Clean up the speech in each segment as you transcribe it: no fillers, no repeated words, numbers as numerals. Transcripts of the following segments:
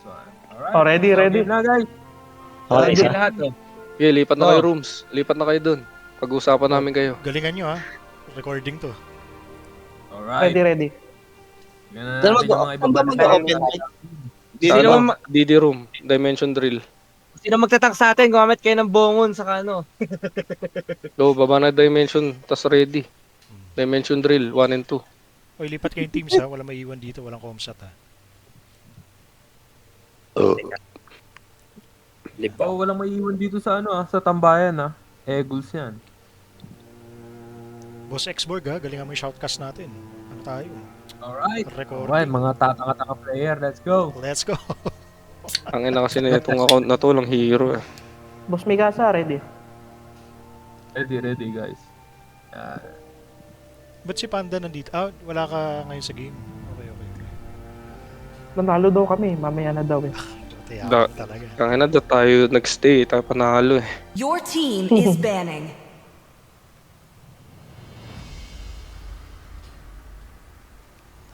one. Alright. Oh, ready, ready. Okay na, guys. Okay, Ready isa. lahat, oh. Okay, lipat na Oh. kayo rooms. Lipat na kayo dun. Pag-uusapan namin kayo. Galingan nyo ha. Recording to. Alright. Ready, ready. Tingnan Saan natin yung mga ibang mag-open mic? Sa Sino, ano? DD room. Dimension drill. sino magtatak sa atin? Gumamit kayo ng bongon sa ano. Go, baba na dimension. Tas ready. Dimension drill. 1 and 2. Oy, lipat kayong teams ha. Walang maiwan dito. Walang comsat ha. Oh, walang maiiwan dito sa ano sa tambayan Eagles yan. Boss Xborg ha. Galingan mo yung shoutcast natin. Ano tayo? Alright. Recording. Alright, mga tatanga-tanga player. Let's go. Let's go. Ang ina kasi na itong account na to lang hero eh. Boss Migasa, ready. Ready, guys. Yan. Ba't si Panda nandito? Ah, wala ka ngayon sa game. Okay. Nanalo daw kami, mamaya na daw eh. Tiyakan talaga. Ang ina na tayo nagstay. Tayo panalo eh. Your team is banning.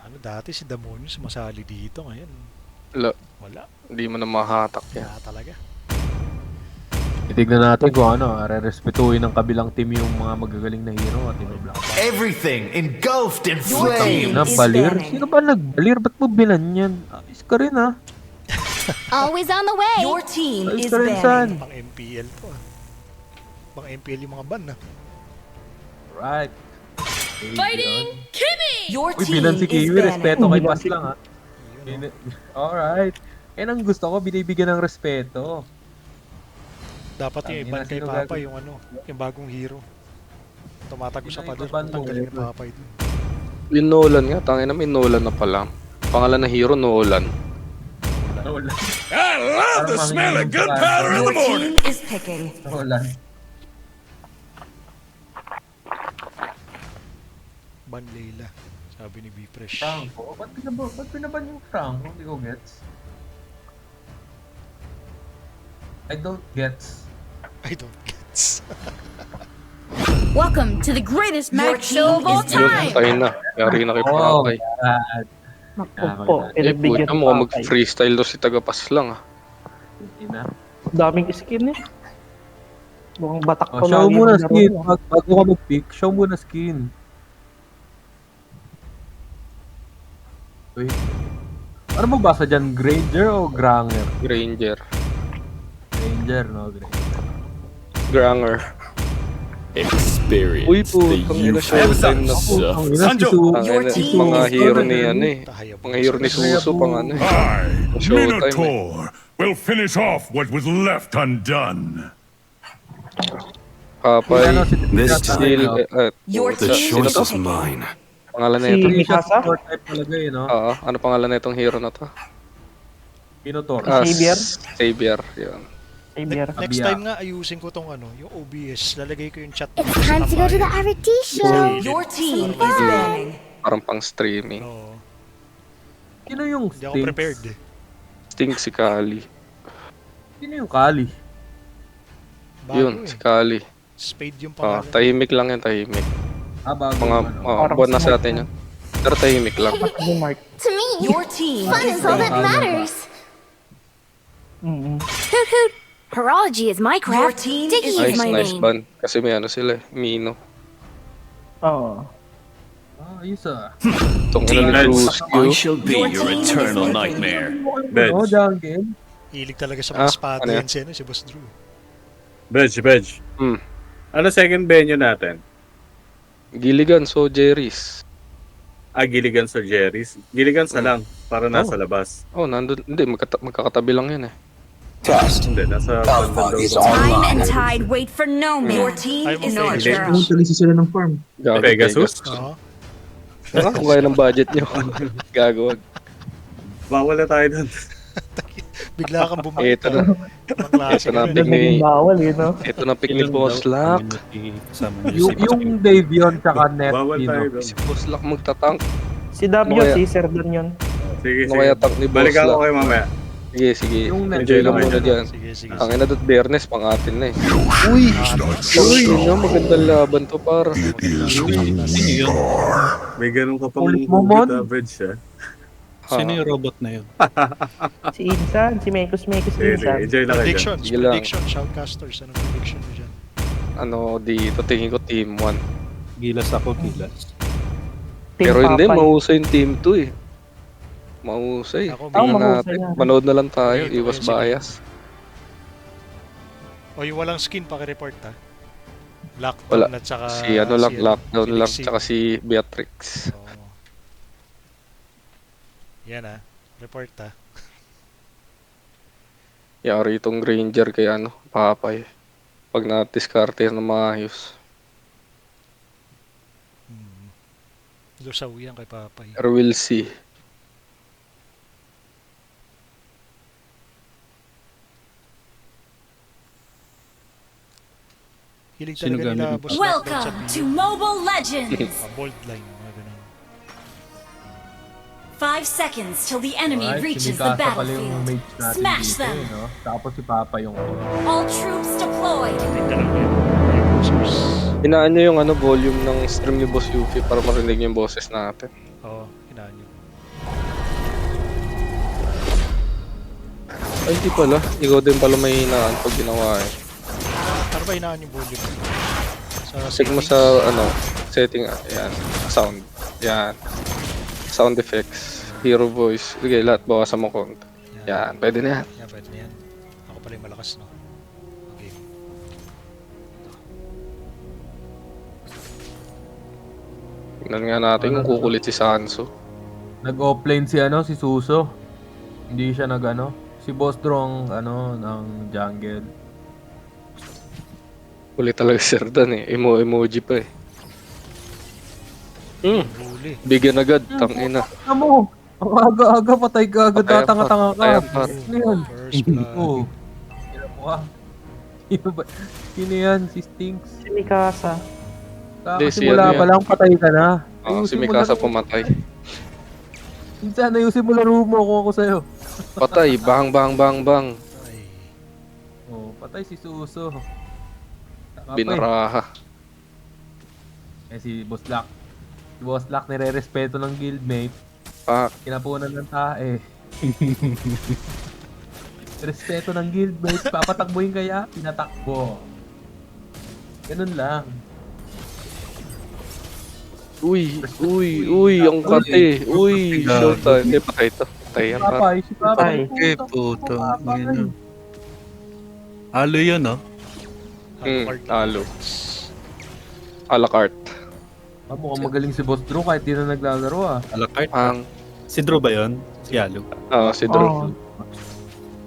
Ano, dati si Damonyo sumasali dito. Ngayon, wala. Hindi mo na mahatak yan. Wala talaga. Itignan natin kung re-respetuhin ng kabilang team yung mga magagaling na hero at Black. Everything engulfed in Your team flame. Na is balir? banning. Sino ba nagbalir? Ba't mo binanyan? Ayos ka rin Always on the way. Your team Ayos is ka rin san. banning. Pang MPL to ah. Pang MPL yung mga ban ah. Right. Fighting Kimmy. Your Uy, team bilan si is Kiwi. Respeto banning. kay Pas lang Alright. Yan ang gusto ko, binibigyan ng respeto. Dapat yung Tangina, iban kay sino Papa gagawin? yung ano, yung bagong hero. Tumatago sa Sino pader. ibaban mo? Tanggalin ni Papa ito. Yung Nolan nga. Tangin na may Nolan na pala. Pangalan na hero, Nolan. I love the smell of good powder in Your the morning. team is picking. Nolan. Ban Leila. Sabi ni B-Fresh. Franco? Ba't pinaban yung Franco? Hindi ko gets. I don't gets. I don't gets. Welcome to the greatest Your match show of team all is Yun, time. tayo na. Yari na kay Pakay. Naku po, Eh, pinagbigyan puta ng mo pakay. mag-freestyle daw si Tagapas lang ah. Ina. Daming skin eh. Mukhang batak Oh, pa show lagi muna yung laro skin. niya. Bago ka mag-pick, show muna skin. Wait. Ano mo basa dyan? Granger o Granger? Granger. Granger, no? Granger. Granger. Experience Uy po, ina showtime na po. Ang ina, si Su. Ang Your ina, team mga is hero ni banning. ano eh. Tahaya po. Mga hero ni Suso pang ano eh. I, Showtime, eh. Minotaur, will finish off what was left undone. Papay, Ano, si This Steel, Your The team choice is is picking. mine. pangalan na Si ito. Mikasa? Short type talaga eh, no? Oo, ano pangalan na itong hero na to? Minotaur. Xavier? Xavier, yun. Xavier. Next Abia. time nga ayusin ko tong ano, yung OBS. Lalagay ko yung chat. It's time to go to the RT show. Your team is banning. Parang pang streaming. No, Sino yung hindi ako Stinks? prepared eh. Sting si Kali. Sino yung Kali? Bago Yun, eh. si Kali. Spade yung Ah, pangalan. tahimik lang yan, tahimik. Bago Mga, Parang buwan na smart sa atin yan. Pero tahimik lang. Ako, Mark. To me, Your team fun is is all that banning. matters. Hoot hoot. Horology is my Your craft. team Diggy is is my Nice name. ban. Kasi may ano sila eh, Mino. Oo. Ayos ah. Itong ina ni I Rusio. shall be Your your team is eternal picking. nightmare. Oh, jungle. Hilig talaga sa mga espada ano yan si, ano, si Boss Drew. Bedge. Hmm. Ano second venue natin? Gilligan, so Jerry's. Gilligan sa Jerry's. Gilligan sa lang, para nasa labas. Oh, nandun. Hindi, magkakatabi lang yan eh. Hindi, nasa bandang daw. Time and tide wait for no Your man. team Ay, is okay. picking. Gago, Pegasus? Oo. Kung kaya ng budget nyo. Gago. Bawal na tayo doon. Bigla kang bumalik. Ito na. Ibang klase Ito na ka. pick ni... Bawal eh, no? Ito na pick ni Boss Lock. Yung Davion tsaka Net. Bawal tayo doon. Si Boss Lock magtatank. Si W, Ano kaya? si Sir Don yun. Sige, Ano kaya sige. tank ni Boss Balik ako Lock? kayo mamaya. Sige. Yung Enjoy lang Net. muna dyan. Sige. Ang ina doon, Bernes, pang atin na eh. Uy, no, magandang laban to para. May ganun ka pang Ulit mo, Mon? average siya. Sino yung robot na yun? Si Insan, si Mekos Insan. Enjoy lang kayo dyan. Predictions, Sige lang. prediction, shoutcasters, anong prediction mo dyan? Ano dito, tingin ko team 1. Gilas ako, gilas. Team Pero hindi, Papay. mahusay yung team 2 eh. Mahusay. Ako, Tingnan mahusay natin. nga. Manood na lang tayo, Ayun, iwas ayun, sige. bias. O yung walang skin, pakireport ha. Lockdown Wala. at saka... Si ano lang, lockdown si lang, Lexi. tsaka si Beatrix. Oo. Yan ha, report ha. Yari itong Granger kay ano, Papay. Pag na-discarte ng maayos. Lusaw yan kay Papay. Pero we'll see. Hilig Sino talaga nila gamit? boss lockdown sa Welcome to video. Mobile Legends. Bold line, mga ganun. 5 seconds till the enemy Alright, reaches si the Mikasa pala yung battlefield. mage natin Smash dito, them. no? Tapos si Papa yung All troops deployed. Tinda lang yan. Yung users. Hinaan nyo yung ano, volume ng stream ni Boss Yuki para marinig yung boses natin. Oo, hinaan nyo. Ay, hindi pala. Ikaw din pala may hinaan pag ginawa eh. Ano ba hinaan yung volume? Sa Check mo sa, ano, setting, yan, sound. Yan. Sound effects. Hero voice. Sige, lahat bawasan mo konti. Yan, pwede na yan. Yan, pwede na yan. Ako pala yung malakas, no? Okay. Tingnan nga natin kung kukulit si Sanso. Nag-offlane si ano, si Suso. Hindi siya nag-ano. Si Boss Drong, ano, ng jungle. Kulit talaga si Serdan eh. Emoji pa eh. Huli. Bigyan agad, tangina. Ano mo? Ang aga-aga, patay ka agad, Patay ang tatanga-tanga ka. patay ang pat. Ano yan? First blood. Oo. Sino mo ka? Sino ba? Sino yan? Si Stinks? Si Mikasa. Hindi, si Kakasimula ano pa yan. lang, patay ka na. Oo, si Ayusin mo Mikasa laro. pumatay. Minsan, ayusin mo laro mo kung ako sa'yo. Patay, bang bang bang bang. Ay, Oh, patay si Suso. Saka pa Binaraha. si Boss Lock. Si Boss Lock nire-respeto ng guildmate. Pak. Kinapunan ng tae. Respeto ng guildmate. Papatakbuhin kaya? Pinatakbo. Ganun lang. Uy, ang kate. Uy, showtime. Hindi, patay to. Patay yan, par. Papay, si Papay. Eh, puto. Ngayon. Halo yun, no? Talo. A la carte. Mukhang magaling si Boss Drew kahit di na naglalaro ah. Alakart. Ang, Si Drew ba yun? Si Halo. si Drew. Oo.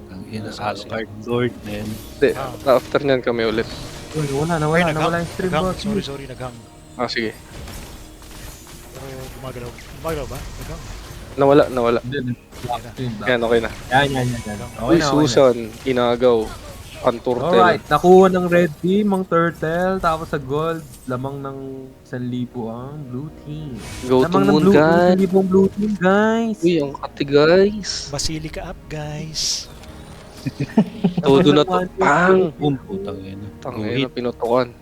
Ang ina sa Alakart. Lord, man. Hindi, after nyan kami ulit. Uy, nawala naghang. yung stream Naghang. boss. Sorry, naghang. Sige. Pero gumagalaw. Gumagalaw ba? Naghang. Nawala. Hindi, lock stream, lock. Yan, okay na. Yan. Okay Uy, na, okay na. Susan, inagaw. Panturtel. Alright, nakuha ng red team ang turtle, tapos sa gold, lamang ng 1,000 ang blue team. Go to Lamang ng moon, guys. 1,000 ang blue team, guys. Uy, ang kati, guys. Basilica up, guys. Todo na to. Pang! Putang ina. Tangina, pinutukan.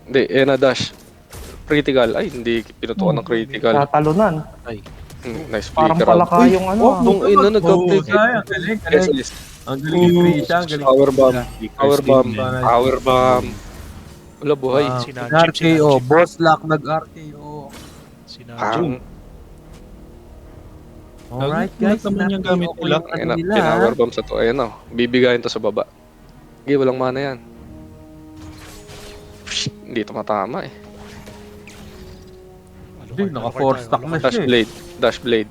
Hindi, na dash. Critical. Ay, hindi pinutukan ng critical. Tatalunan. Nice Parang flicker out. palaka yung ano. Nung ina, nag-update. sayang, galing. Ang galing yung Krisha, ang galing. Power bomb. Power bomb. Nice. Power bomb. Wala buhay. Wow. Sinachip, Nag-RKO, sinachip. Boss Lock nag-RKO. Sinadyo. Pang! Alright Ano guys, naman yung gamit nag-RKO nila? yung ano nila. Pinower bomb sa to. Ayan o. Bibigayin to sa baba. Okay, walang mana yan. Hindi to matama eh. Hindi, naka-4 stack na Dash siya eh. blade. Dash blade.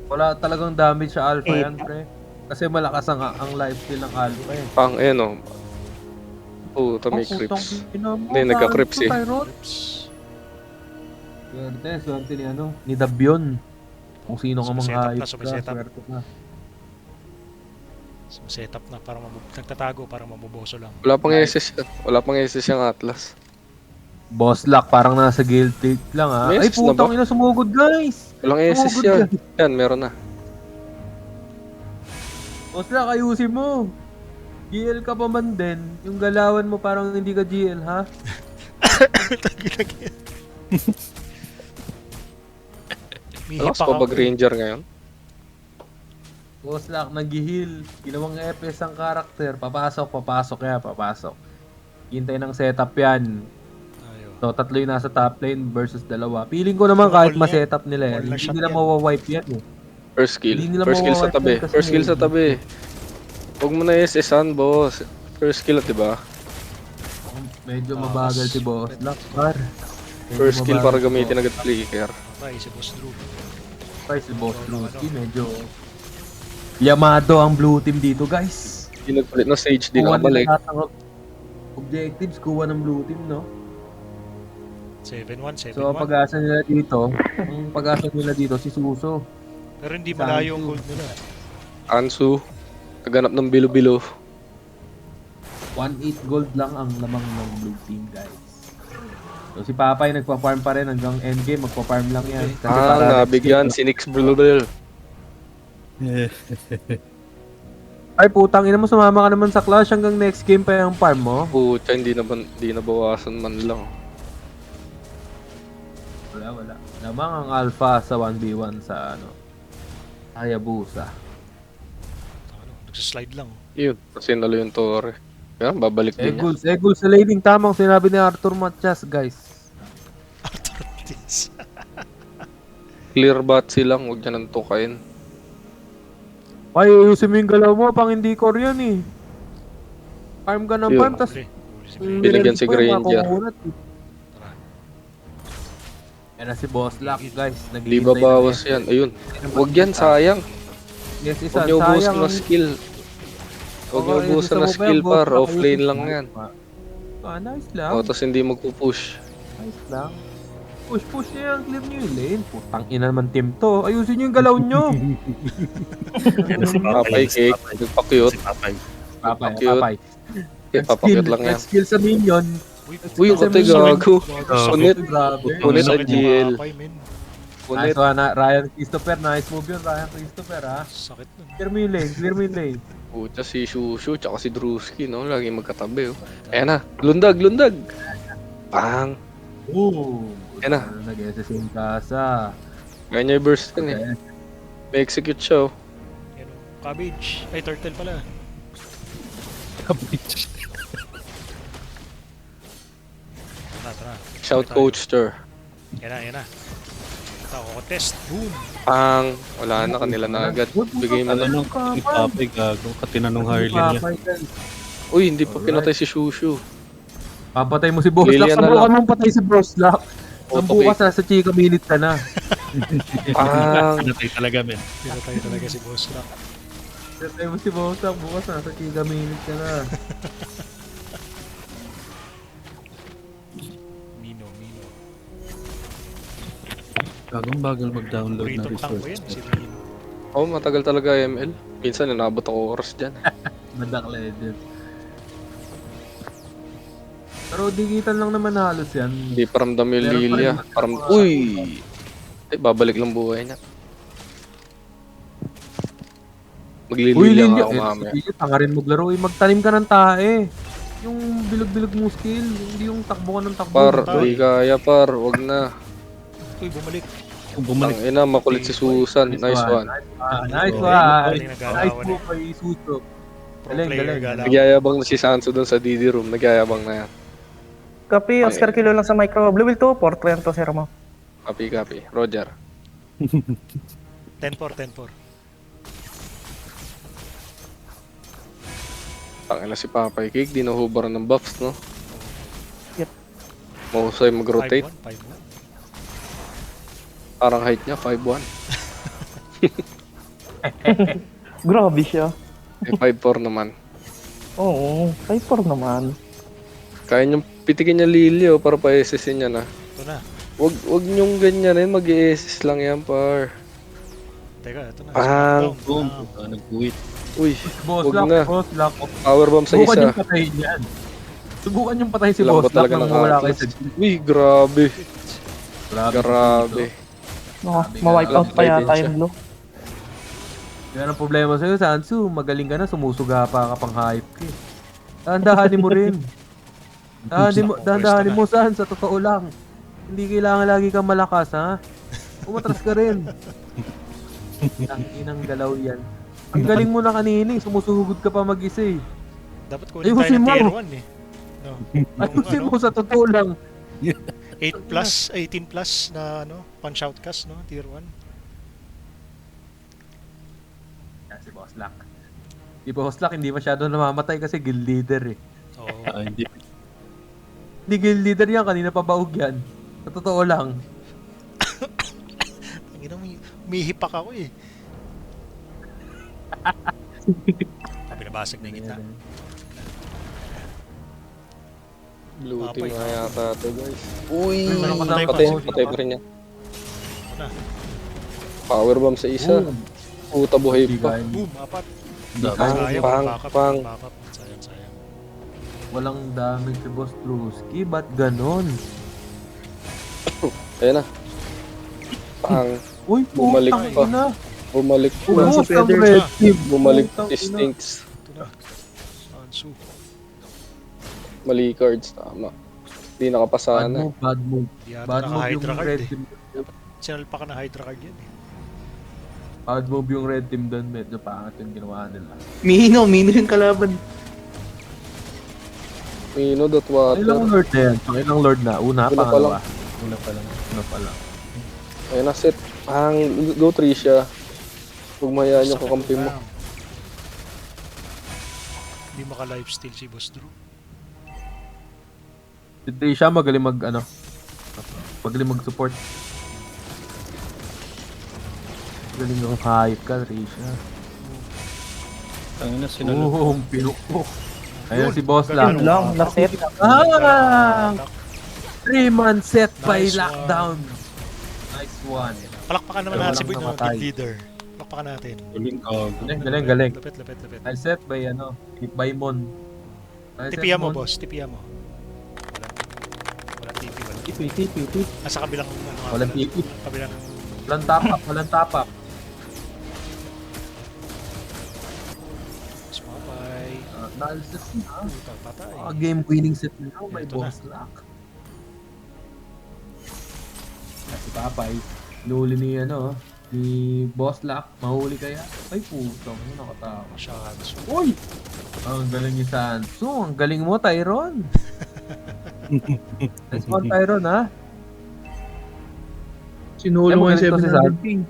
Wala talagang damage sa alpha yan, pre. Kasi malakas ang life steal ng alpha eh. Pang, ayan o. Puta, may creeps. Hindi, nagka-creeps eh. Swerte, swerte ni ano, ni Dabion. Kung sino ka mga Sumisetup na, hayop ka, sumisetup. swerte ka. Setup na para nagtatago para mabuboso lang. Wala pang SS yan. Wala pang SS yung Atlas. Boss Lock, parang nasa guild take lang ah. May Ay, assist na putang ba? ina, sumugod guys! Walang SS good yan. guys. Yan, meron na. Boss Lock, ayusin mo. GL ka pa man din. Yung galawan mo parang hindi ka GL, ha? May Malakas hipa pa ka. ba Granger ngayon? Boss Lock, nag-heal. Ginawang FPS ang karakter. Papasok yan, papasok. Hintay ng setup yan. Tayo. So, tatlo yung nasa top lane versus dalawa. Feeling ko naman kahit Wall na yan. ma-setup nila yan, Wall na hindi shot nila yan. mawawipe yan eh. First skill. Hindi nila First skill sa mawawipe tabi. yan kasi First skill sa tabi. Huwag mo na SSan, boss. First skill, diba? Medyo mabagal si Boss Lock, par. Medyo First skill para mabagal si gamitin Boss agad flicker. Patay si Boss Drew. Lock. Si Boss Lucky, medyo... Yamado ang blue team dito, guys. Hindi nagpalit na stage, di Kuha nakabalik. nila lahat ng objectives, kuha ng blue team, no? 7-1, 7-1. So, ang pag-asa nila dito, si Suso. Pero hindi malayo ang gold nila. Ansu. Naganap ng bilo-bilo. 1-8 gold lang ang lamang ng blue team, guys. So, si Papay nagpa-farm pa rin hanggang endgame, magpa-farm lang yan. Kasi para- Nabigyan. Si Nix Blubel. Ay, putang ina mo, sumama ka naman sa Clash hanggang next game pa yung farm mo. Pucha, hindi nabawasan man lang. Wala. Lamang ang alpha sa 1v1 sa Hayabusa. Ano, nagsaslide lang. Yun, kasi nalo yung Torre. Kaya babalik din niya. Eagles sa laning, tamang sinabi ni Arthur Matias, guys. Clear bat silang, huwag niya nang tukain. Ay, ayusin mo yung galaw mo, pang hindi core yan eh. Farm ka ng Yun. farm, tas Huli. Huli si yung Binigyan nilagay si pa yung Granger. makukunat eh. Tara. Yan na si Boss Lock, guys. Di Naghihintay na babawas yan. Ayun. Huwag yan, sayang. Yes, isa. Huwag niyo ubusin Sayang na ang- skill. Huwag niyo Oo, ubusin isa na mo pa skill yan, boss. par. Offlane lang yan. Nice lang. O, tapos hindi magpupush. Nice lang. Push niya yan. Clear niyo yung lane. Putang ina naman team to. Ayusin niyo yung galaw niyo. Yan si Papay cake. Nagpa-cute. Papay. Papay, Cute. papay. Papakit lang yan. Skill sa minion. Uy, yung katay gago. Punit. Grabe. Punit Sakit ang yung GL. Papay, men. Punit. Nice one, Ryan Christopher. Nice move yun, Ryan Christopher, ha. Sakit nun. Clear mo yung lane. Clear mo yung lane. Pucha, si Shushu, tsaka si Drewski, no? Lagi magkatabi, oh. Ayan na. Lundag. Bang. Ooh. Yan na. Nag-SS yung kasa. Kaya niya i-burst kan eh. May execute siya, oh. Yan o. Cabbage. Ay, turtle pala. Tara. Shout Coach Ter. Yan na. Ito, ako test. Boom. Pang. Wala na kanila na agad. Bigay mo na. Ano nung ni Papay gago, katinanong Harley niya. Uy, hindi pa pinatay si Shushu. Papatay mo si Boss Lock. Lilian na Sabukan lang. mong patay si Boss Lock. Ang Auto bukas nasa chika minute ka na. Pang. Pinatay talaga, men. Pinatay talaga si Boss Lock. Patay mo si Boss Lock. Bukas nasa chika minute ka na. Mino. Gagong bagal mag-download na Burrito tank ko yan. resources. Si Mino. Oh, matagal talaga ML. Minsan, inabot ako oras dyan. Badak legend. Pero digital lang naman halos yan. Hindi paramdam yung Meron pa rin Lilia. mga- Uy! Babalik lang buhay niya. Uy, Maglililia Lilia. nga ako mamaya. Sige, tangarin maglaro. Magtanim ka ng tae. Yung bilog-bilog mo skill. Hindi yung takbo ka ng takbo. Par, hindi kaya par. Wag na. Uy, bumalik. Kung bumalik, Ang ina, makulit si Susan. Nice one. Nice Oh, one. galing, Nice nagalawan move kay Suso. Pro Galing, player galing. galaw. Nagyayabang na si Sanso dun sa DD room. Nagyayabang na yan. Copy, Oscar Kilo lang sa micro. Blue Will 2, port lang to, zero mo. Copy. Roger. 10-4. Tangina si Papay Cake. Di nahubaran ng buffs, no? Yep. Mahusay mag-rotate. 5-1. Parang height niya, 5'1". Grabe siya. Eh, 5'4 naman. Oo, 5-4 naman. Kaya niyong pitikin niya Lilio para pa-SS niya na. Ito na. Wag niyong ganyan rin. Mag-SS lang yan, par. Teka, ito na. Ah, boom, Down. nag-quit. Uy, Boss wag Lock, na. Boss Lock. Powerbomb sa Subukan isa. yung patayin yan. Subukan yung patayin si Lambot Boss Lock talaga nang ng mawala kayo Atlas. sa Uy, grabe. Grabe. Ma-wipe out pa yata yung blue. Yan ang problema sa'yo, Sansu. Magaling ka na, sumusuga pa ka pang hype ka eh. Dahan-dahanin mo rin. Dahan-dahanin mo, San, sa totoo lang. Hindi kailangan lagi kang malakas, ha? Umatras ka rin. Ang inang galaw yan. Ang galing mo na kanina eh. Sumusugod ka pa mag-isa eh. Dapat kunin Ayusin tayo ng mo. tier 1 eh. No. Ayusin mo sa totoo lang. 8 plus, 18 plus na ano, punch outcast, no? Tier 1. Yan si Boss Luck. Si Boss Luck hindi masyado namamatay kasi guild leader eh. Oo. Hindi. Hindi guild leader yan, kanina pa baog yan. Sa totoo lang. Ang ina, umihipak ako eh. Binabasag na yung gitna. Blue Papay, team nga yata to guys. Uy, patay pa. Patay pa rin niya. Power bomb sa isa. Puta buhay pa. Boom, apat. Pang, Sayang, pang, backup, pang. backup. Sayang, sayang. Walang damage si Boss Drewski, ba't ganon? Ayun na. Pang. Uy, Bumalik putang pa. ina. Bumalik Ubus pa. ang red team. Bumalik Putang ina. Stinks. Ito na. Sansu. Mali cards. Tama. Hindi Bad nakapasana. move, bad move. Di ata Bad move naka-hydra yung card red eh. team. Sinalpa ka na hydra card yan eh. Bad move yung red team doon, medyo pangat yung ginawa nila. Mino yung kalaban. Mino dot water. Ilang lord na yan? Pang ilang lord na? Una, Una pa pangalawa. Una pa lang. Una pa lang. Ayun na set. Pang. Go Tricia. Huwag mayaan yung kakampi mo. Bam. Hindi maka-lifesteal si Boss Drew. Si Trisha magaling magaling mag-support. Magaling yung hayop ka, Trisha. Tangina sinalo. Oo, pinukpok. Ayun Yun, si Boss ganun. lang. Lang, na-set. Ah! 3-man set by Nice lockdown. Nice one. Palakpakan naman Pero natin si walang Boy, no? namatay. Guild leader. Palakpakan natin. Galing ka. Galing. Lapit, lapit, lapit. Nice set by by Mon. Nice set, Tipiya mo, Mon. boss. Tipiya mo. Walang TP, walang TP. TP. Nasa kabilang, ano nga Walang pala. TP. Kabilang, Walang top up. Spapay. Naalsas na. Puta, patay. Game winning set na may Ito na. Boss Luck. Si Papay, nuli ni ni Boss Luck, mahuli kaya? Ay putang, nakatawa. Masyado. Uy! Ang galing ni Sansu, ang galing mo Tyron. Nice one Tyron ha. Sinulo Ay, mo yung magaling to si 700 ping.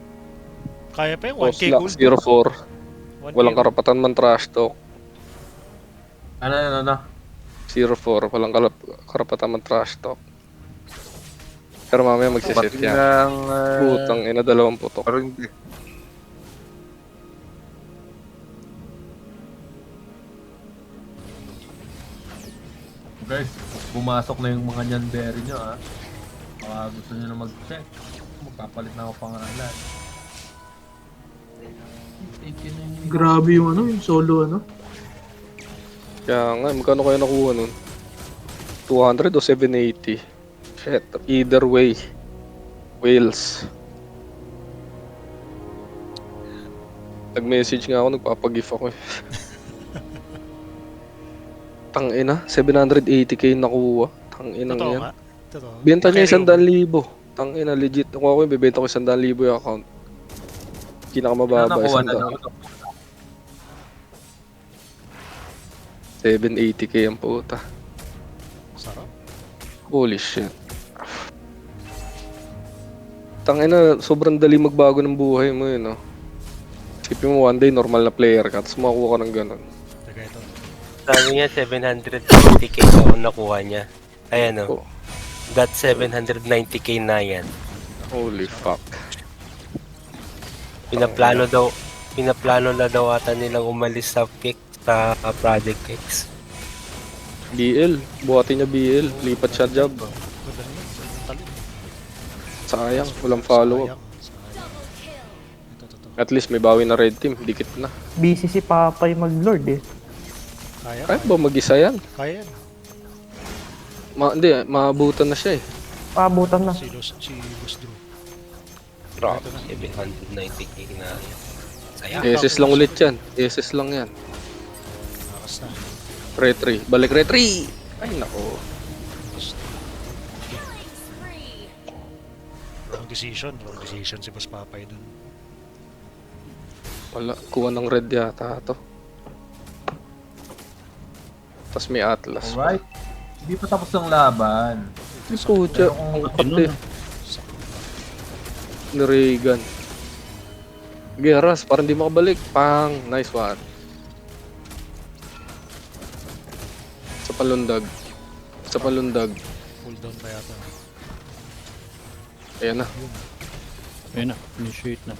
Kaya pa yung Post 1k lock gold. 0-4. 1K Walang gold. karapatan man trash talk. Ano. 0-4. Walang karapatan man trash talk. Pero mamaya magsiset yan. Putang ina, 20 putok. Pero hindi. Guys, pumasok na yung mga Nyanberry nyo ha. Baka gusto nyo na mag-check. Magpapalit na ako pangalan. Grabe yung solo Kaya nga, magkano kayo nakuha nun? 200 o 780? Shit, either way. Wales. Nag-message nga ako, nagpapagif ako eh. Tangina, 780k nakuha. Tangina Totoo yan. nga. Totoo. Benta niya Okay, 100,000. Tangina, legit. Nakuha ko yung bibenta ko 100,000 yung account. Pinakamababa, Nakuha na 780k ang puta. Sarap. Holy shit. Tangina, sobrang dali magbago ng buhay mo yun, no? Isipin mo one day, normal na player ka, tapos makakuha ka ng ganun. Taga ito. Sabi niya 750k na nakuha niya. Ayan Oh. o. Got 790k na yan. Holy fuck. Pinaplano na daw ata nilang umalis sa kick sa Project X. BL, buhatin niya BL, lipat siya job. Ganda naman. Talin. Sayang, walang follow-up. Sayang. Ito. At least may bawi na red team, dikit na. Busy si Papay mag-lord eh. Kaya? Kaya ba mag-isa yan? Kaya yan. Hindi, maabutan na siya eh. Paabutan na. Si Boss Drew. Grabe. 790k na yan. Sayang. SS lang ulit yan, SS lang yan. Nakas na. Retry, balik retry! Ay nako. Wrong decision si Boss Papay dun. Wala, kuha ng red yata to. Tapos may Atlas. Alright. Hindi pa tapos ang laban. Kucha, ang kapatid. Ni Reagan. Geras, parang di makabalik. Pang, nice one. Sa palundag. Sa palundag. Pull down pa yata. Ayan na. Ayun na, initiate na.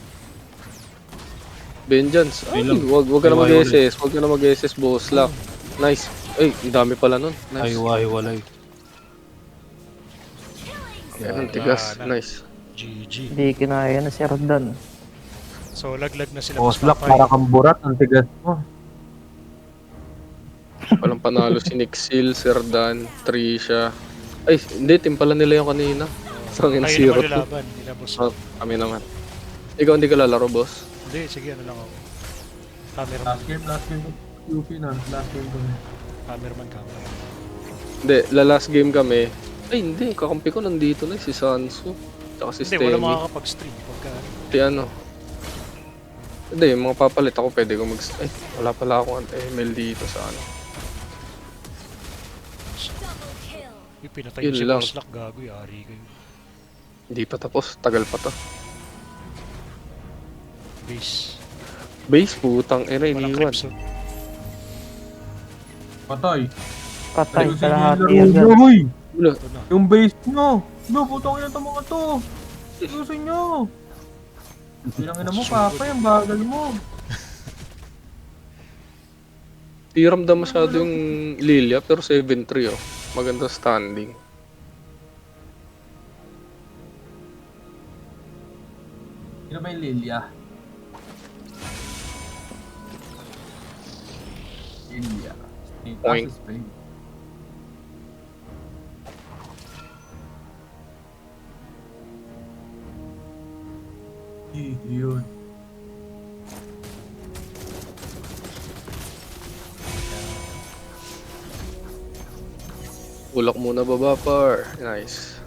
Vengeance. Ay, Ayun lang. wag ka na Hiwa-hiwalay. mag-SS. Wag ka na mag-SS, boss lock. Nice. Ay, ang dami pala nun. Ay, Nice. hiwa-hiwalay. Ayan, ang tigas. Nice. GG. Hindi kinaya na si Rodan. So, laglag na sila. Oslak, para kang burat. Ang tigas mo. Walang panalo si Nixil, Serdan, Trisha. Ay, hindi. Team pala nila yung kanina. Sangin Kayo 0 naman nilaban. Nila boss. Oh, kami naman. Ikaw hindi ka lalaro, boss? Hindi, sige, ano lang ako. Cameraman. Last game. QP na. Last game ko na. Cameraman. Hindi, last game kami. Ay, hindi. Kakampi ko nandito na si Sansu. Tsaka si Hindi, wala Stemi. makakapag-stream. Pagka, Si ano. Hindi, yung mga papalit ako pwede ko mag... Ay, wala pala akong ML dito sa ano. Double kill. yung pinatay Yun mo si lang. Boss Lock, gago, yari kayo. Hindi pa tapos. Tagal pa to. Base. Base, putang ina, Walang iniwan. creeps, oh. Patay. Patay Ayusin sa niyo lahat yung yan. laro niyo, hoy. Wala. Ito na. Yung base nyo. No, putang ina itong mga to. Ayusin nyo. Bilangin na mo, papa, yung bagal mo. Di ramdam masyado yung Lilia, pero 7-3 oh. Maganda standing. Sino ba yung Lilia? Lilia. Oink. Taas Spain. Yun. Ulak muna baba par. Nice.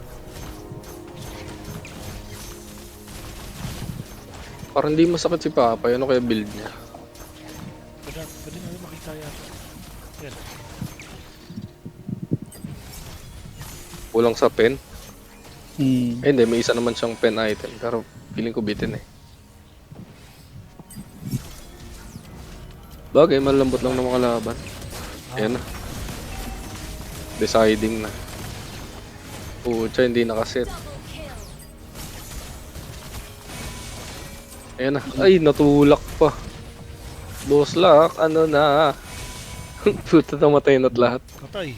Parang di masakit si Papa. Ano kaya build niya? Pwede na makita yata. Yan. Kulang sa pen? Hmm. Eh hindi, may isa naman siyang pen item. Pero feeling ko bitin eh. Bagay, malambot lang ng mga laban. Ayan na. Deciding na. Pucha, hindi nakaset. Double kill. Ayan na. Ay, natulak pa. Boss Lock, ano na? Puta, namatay na't lahat. Patay.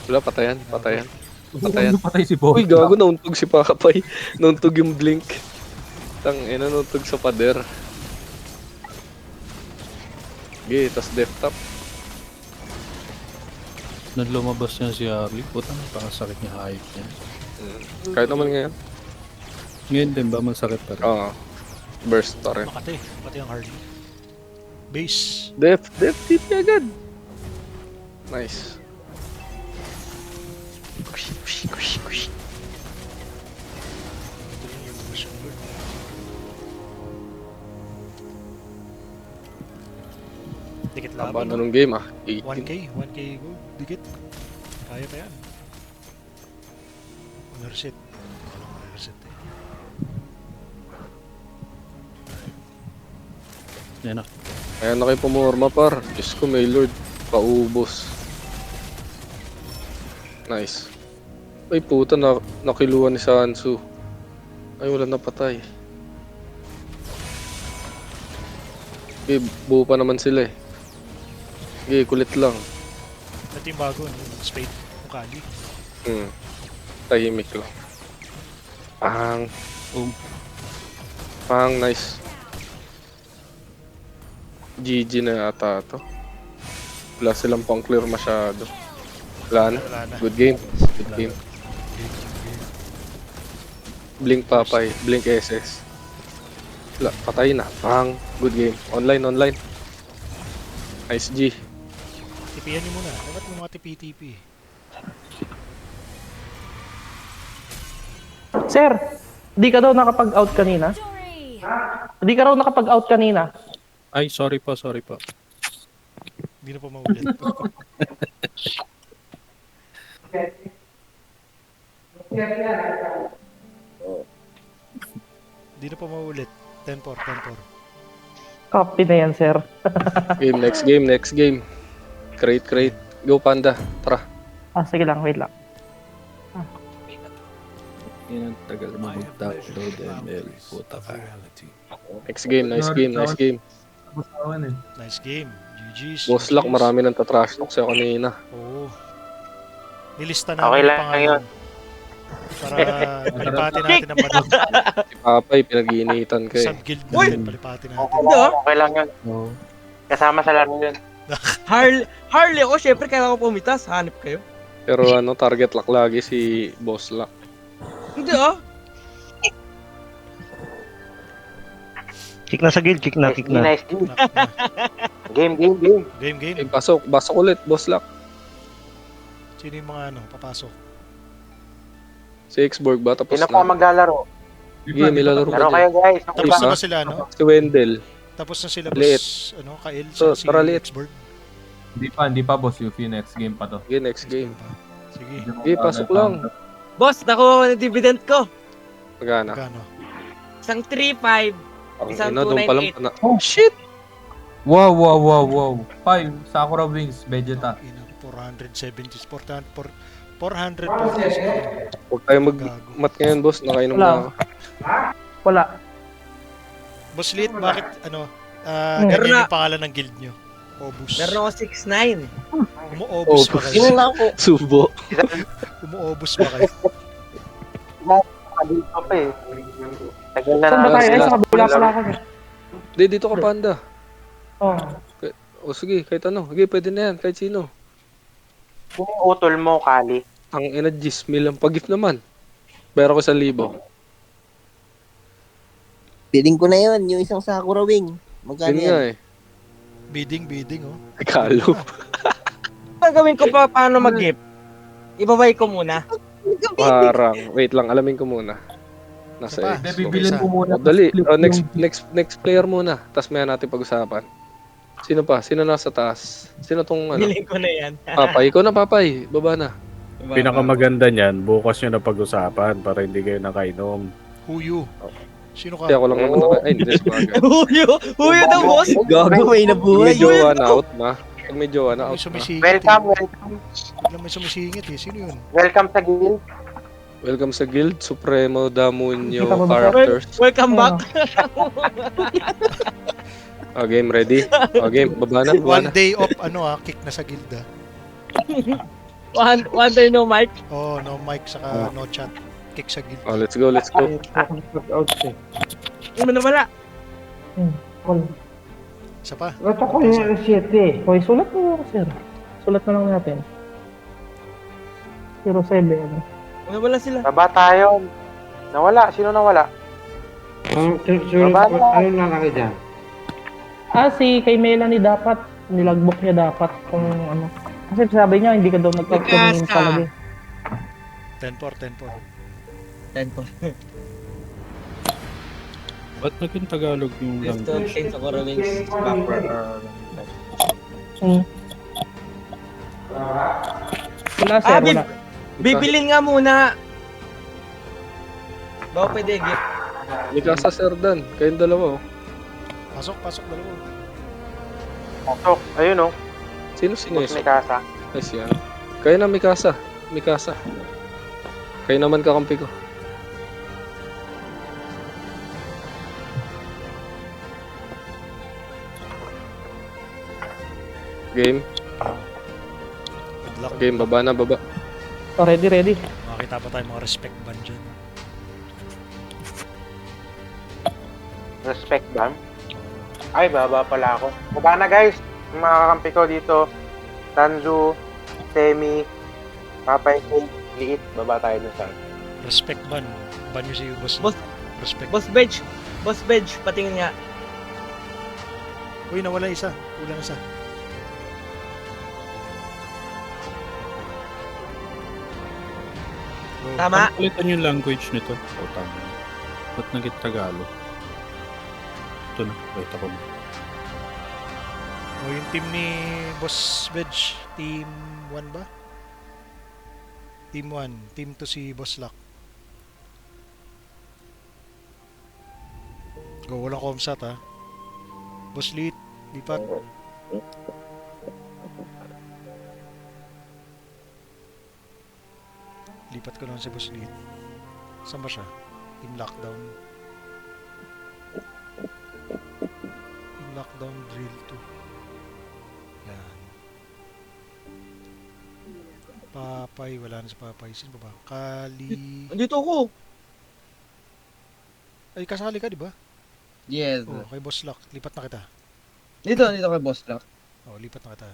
Wala, patayan, patayan. Patayan. Patay si Boss. Uy, gago, nauntog si Pakapay. Nauntog yung blink. Tangina, nauntog sa pader. Okay, tas death top. Nang lumabas niya si Harley, puta, napakasakit niya hype niya. Kahit naman ngayon. Ngayon din ba masakit pa rin? Oo. Burst pa rin. Makati. Makati ang Harley. Base. Death TP agad. Nice. Ito lang yung receiver. Dikit Haba laban. na No? nung game ah. 18. 1K gold. Dikit. Kaya pa yan. Reset. Walang reset eh. Yan na. Ayan na kayo pumorma par. Diyos ko, may lord. Paubos. Nice. Ay puta, nakiluan ni Sansu. Ay wala napatay. Okay, buo pa naman sila eh. Okay, kulit lang. Ito yung bago. Yung Spade. Mukali. Tahimik lang. Pang. Boom. Pang, nice. GG na yata to. Wala silang pang clear masyado. Wala na. Wala na. Good game. Good game. Blink Papay. Blink SS. Wala, patay na. Pang. Good game. Online, online. Nice G. Tipihan niyo muna. Dapat mo mga tipi-tipi. Sir, di ka daw nakapag-out kanina? Victory. Hindi ka raw nakapag-out kanina. Ay, sorry po, sorry po. Hindi na pa maulit. Hindi na pa maulit. 10-4, 10-4. Copy na yan, sir. Game, next game, next game. Crate. Go Panda, tara. Sige lang, wait lang. Yan ang tagal mag-download ML. Puta ka. Next game, nice game. Kamustahan eh. Nice game. GG's. Boss Luck, marami nang tatrash talk sa'yo kanina. Oo. Nilista Okay namin lang yung pangalan. Para palipatin natin ang badog. Si Papay, pinag-iinitan ka eh. Sub-guild natin, palipatin natin. Okay lang yun. Oo. Kasama sa laro yun. Harley ako, syempre kailangan ko pumitas. Hanip kayo. Pero target lock lagi si Boss Luck. Hindi ah. Kick na sa guild, kick na. Nice game. Knock na. Game. Game. Pasok ulit, Boss Luck. Sino yung mga papasok? Si Xborg ba? Tapos Sino pa na. maglalaro? Sige, may lalaro Laro ka kayo dyan. guys. Tapos na ba sila, no? Si Wendell. Tapos na sila, Liit. boss, Kail, So, si tara, liit. Xborg. Hindi pa boss, Yuffie, next game pa to. Sige, next game. Sige, Sige, pasok lang. Boss, nakuha ko ng dividend ko. Magana. magkano? Isang 3-5. Ang Isang ina, doon pa lang. 298. Oh, shit! Wow. 5, Sakura Wings, Vegeta. Ina, 470, 440. Huwag tayo mag-mat ngayon, boss. Nakainom Wala. na ako. Wala. Boss Lit, bakit, Meron ganyan na. yung pangalan ng guild nyo? Obus. Meron ako 6-9. Umuobus ba kayo? Sino lang ako? Subo. Umuobus ba kayo? Dito pa eh. Tagal na Saan ba tayo? sila. Sa kabila pala ako. Hindi, dito ka, Panda. Oh. O sige, kahit ano. Sige, pwede na yan. Kahit sino. Kung yung utol mo, Kali. Ang ina, 10,000 ang pag-gift naman. Pero ko 1,000. Bidding ko na yun, yung isang Sakura Wing. Magkano Yun nga eh. Bidding, oh. Kalo. Ang gawin ko pa paano mag-gift? Ibabay ko muna. Parang, wait lang, alamin ko muna. Nasa Isa pa. X. Hindi, bibilin mo muna. O, dali. O, next player muna. Tapos may natin pag-usapan. Sino pa? Sino nasa taas? Sino tong ano? Biling ko na yan. Papay. Ikaw na, Papay. Baba na. Pinakamaganda niyan, bukas nyo na pag-usapan para hindi kayo nakainom. Who you? Sino ka? Kaya ako lang naman naka... Ay, hindi. Swaga. Huyo daw, boss. Gago, may Pag nabuhay. may jowa na, out na. Pag may jowa na, May out na. sumisingit. Welcome. May sumisingit eh. Sino yun? Welcome sa guild. Welcome sa Guild Supremo Damunyo Kita mo ba? Characters. Welcome back. O, game ready? O, game. Baba na, baba One na. day off, kick na sa guild ah. One day no mic. Oh, no mic, saka no chat. Kick sa guild. O, let's go. Out eh. Ano na wala? Wala. Isa pa. Ito ko yung 7 eh. Okay, sulat mo sir. Sulat na lang natin. 07. Ano wala sila? Baba tayo. Nawala. Sino nawala? Baba na. Si kay Melanie dapat. Nilagbok niya dapat kung ano. Kasi sabi niya hindi ka daw nagpapagpapagpapagpapag talaga. 10-4. 10 Ba't naging Tagalog yung language? Sakura Wings. Backward. Wala sir, wala. Bibilin nga muna. Baka pwede gift. May kasa, Sir Dan. Kayong dalawa, oh. Pasok dalawa. Pasok. Ayun oh. Sino Boss sinis? may kasa. Ay, siya. Kayo na, may kasa. May kasa. Kayo naman kakampi ko. Game. Good luck. Game, baba na, baba. Oh, ready. Makakita pa tayo mga respect band dyan. Respect ba? Ay, baba pala ako. Baba na guys. Yung mga kakampi ko dito. Tanzu, Semi, Papay, Liit. Baba tayo dun sa... Respect ban. Ban nyo si Boss. Boss. Respect. Boss Bench, patingin nga. Uy, nawala isa. Kulang isa. Go. Tama? Palitan yung language nito. O, tama. Ba't naging Tagalog? Ito na. Wait ako na. O yung team ni Boss Veg, team 1 ba? Team 1, team 2 si Boss Lock. Go, walang comsat ha. Boss Lit, lipat. Lipat ko lang si Boss Lit. Saan ba siya? Team Lockdown. Team Lockdown Drill 2. Yan. Papay, wala na si Papay. Sino ba ba? Kali... Andito ako. Ay, kasali ka, di ba? Yes. Oh, kay Boss Lock. Lipat na kita. Dito kay Boss Lock. Oh, lipat na kita.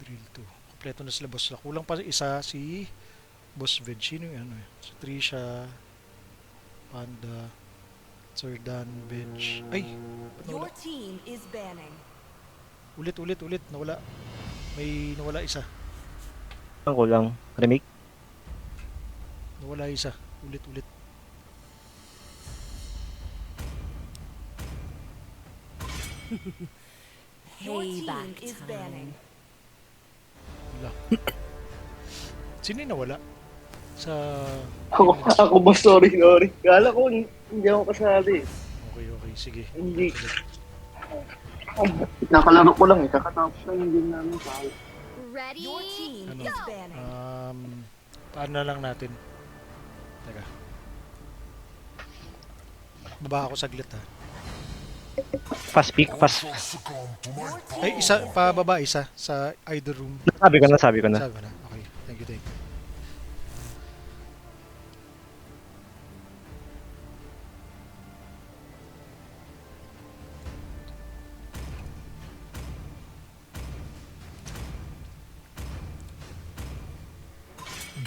Drill 2. Kompleto na sila Boss Lock. Kulang pa isa si Boss Veg. Sino yung ano eh? Si Trisha, Panda, Sir Dan, Veg. Ay! Ba't nawala? Your team is banning. Ulit. Nawala. May nawala isa. Ang kulang. Remake? Nawala isa. Ulit. Your team is banning. Wala. Sino yung nawala? Sa... Ako ba? Sorry. Kala ko hindi ako kasali. Okay. Sige. Hindi. Nakalaro ko lang eh. Kakatapos lang yung game namin. Ready? Your team Ano? is banning. Paano na lang natin? Teka. Baba ako saglit ha. Fast peek, fast. Ay, isa, pababa isa sa either room. Sabi ko na. Sabi mo na? Okay. Thank you.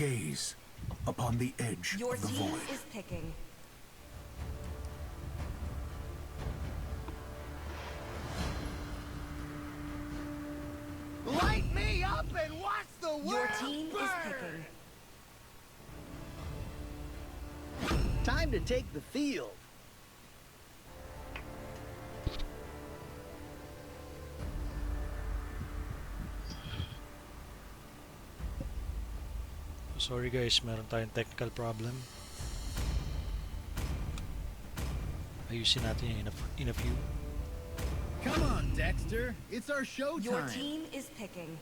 Gaze upon the edge Your of the team void. is picking. Light me up and watch the world Your team is burn. picking. Time to take the field. Sorry guys, meron tayong technical problem. Ayusin natin yan in a few. Come on, Dexter. It's our showtime. Your team is picking.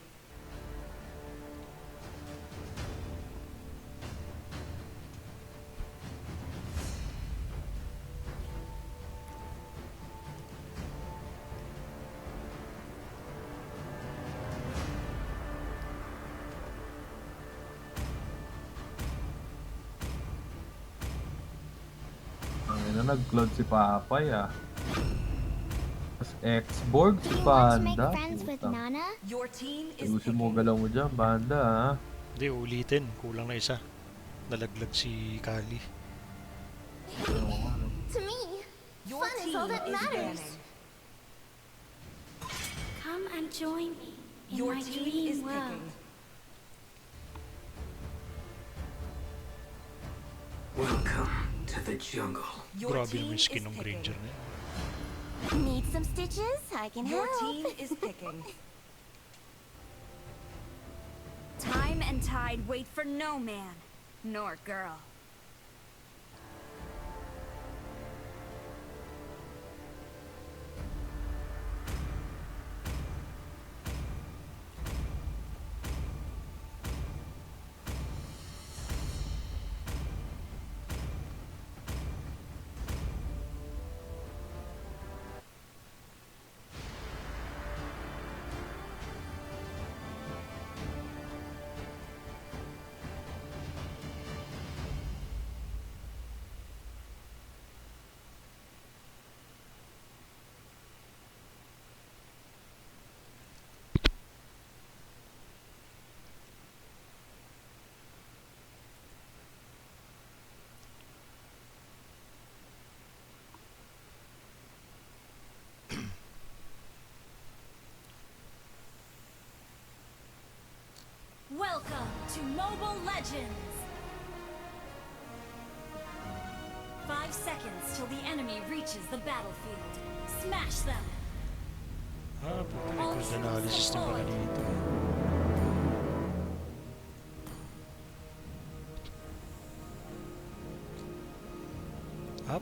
Nag-cloud si Papay ah. Tapos X-Borg si Panda. Your team is Ayusin mo galaw mo dyan, Banda ah. Hindi, ulitin. Kulang na isa. Nalaglag si Kali. To me, Your fun is team all that is matters. banning. Come and join me in Your my team dream is world. picking. Welcome to the jungle. Your Grabe team naman yung skin is ng picking. Granger na yan. Need some stitches? I can Your help. team is picking. Time and tide wait for no man, nor girl. Welcome to Mobile Legends! 5 5 seconds till the enemy reaches the battlefield. Smash them. Puto, good analysis ng mga dito.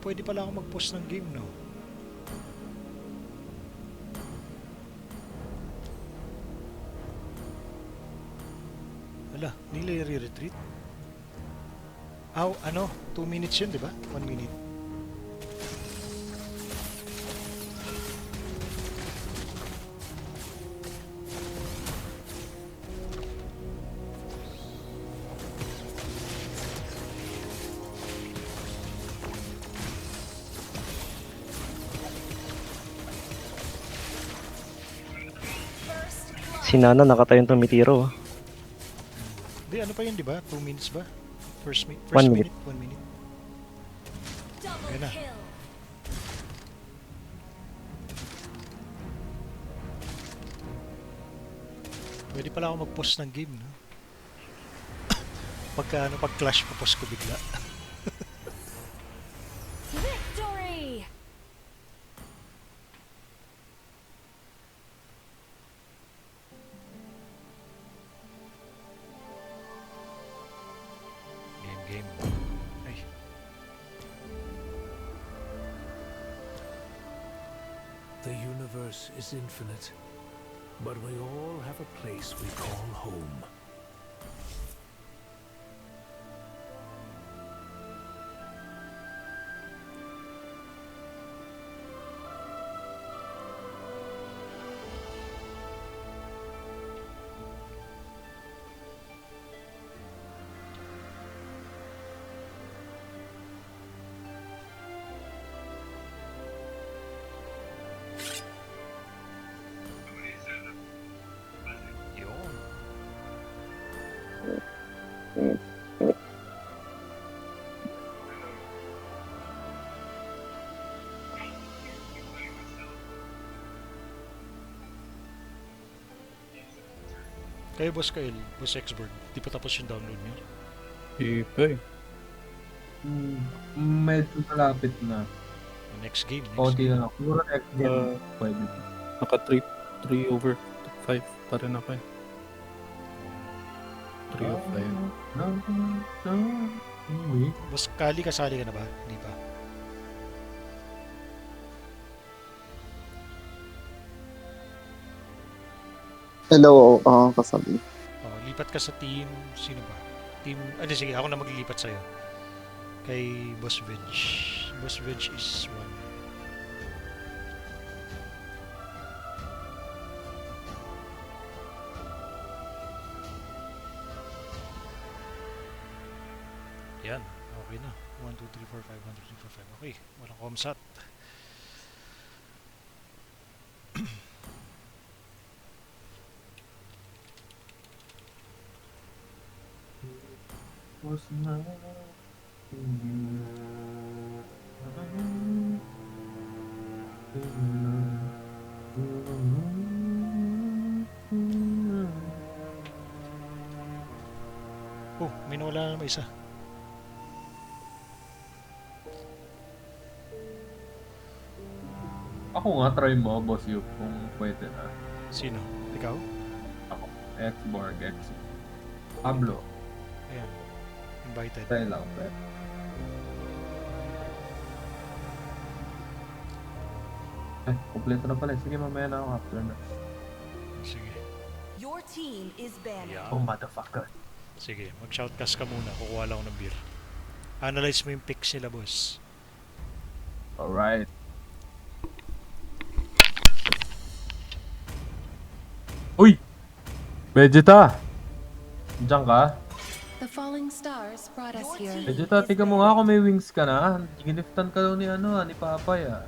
Pwede pala ako mag-post ng game, no? Wala, nila i-retreat. Ano? 2 minutes yun, di ba? 1 minute. Si Nana nakatayong tumitiro. Di, ano pa yun, di ba? 2 minutes ba? First 1 minute. minute. 1 minute. Ayan na. Pwede pala ako mag-post ng game, no? Pag clash, pa-post ko bigla. Victory! Game. Ay. The universe is infinite, but we all have a place we call home. Kayo, Boss Kyle, Boss Xboard, di pa tapos yung download niyo? Ipa eh. Medyo malapit na. Next game. Konti na lang. Siguro next game. Pwede. Naka 3/5 pa rin ako eh. 3/5. Boss Kali, kasali ka na ba? Hindi pa. Hello, kasabi. Lipat ka sa team, sino ba? Sige, ako na maglilipat sa'yo. Kay Boss Veg. Boss Veg is 1. Yan, okay na. 1, 2, 3, 4, 5, 1, 2, 3, 4, 5. Okay, walang comsat. Was not Oh, may nawala na naman isa. Ako nga, try mo, Boss Yup, kung pwede na. Sino? Ikaw? Ako. Xborg, X. Pablo. Ayan. Invited. Try lang, pwede. Kompleto na pala. Sige, mamaya na ako after na. Sige. Your team is banning. Oh, motherfucker. Sige, mag-shoutcast ka muna. Kukuha lang ako ng beer. Analyze mo yung picks nila, boss. Alright. Uy! Vegeta! Diyan ka? The falling stars brought us here. Vegeta, tingnan mo nga kung may wings ka na. Giniftan ka daw ni ni Papay ah.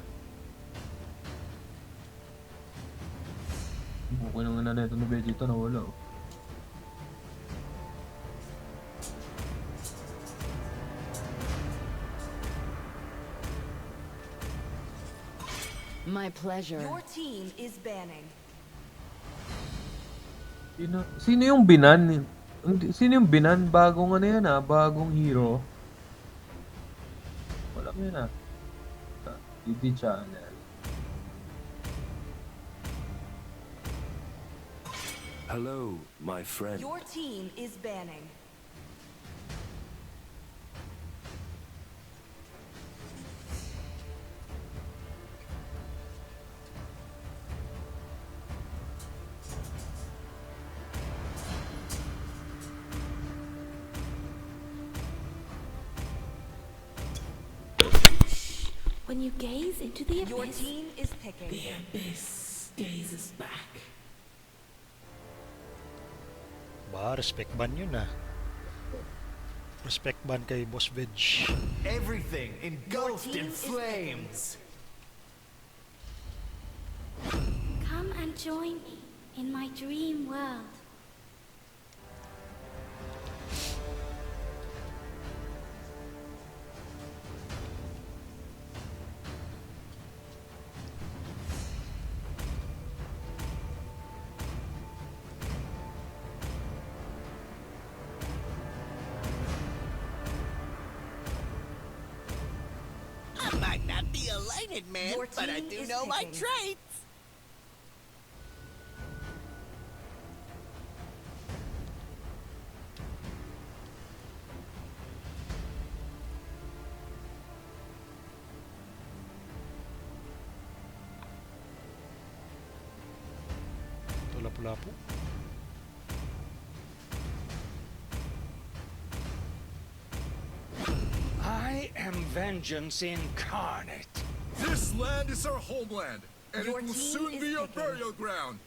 Okay naman na ito ni Vegeta na wala oh. My pleasure. Your team is banning. Sino yung binan? Sino yung binan? Bagong ano yan ah, bagong hero. Wala Yun na. DD channel. Hello, my friend. Your team is banning. When you gaze into the Your abyss, team is picking. the abyss gazes back. Ba, respect ban yun ah. Respect ban kay Boss Veg. Everything engulfed in team is flames. Come and join me in my dream world. I might not be a lighted man, Your but I team do is know my picking. traits. Lapu-lapu. I am vengeance incarnate. This land is our homeland, and Your it will team soon is be your picking. burial ground.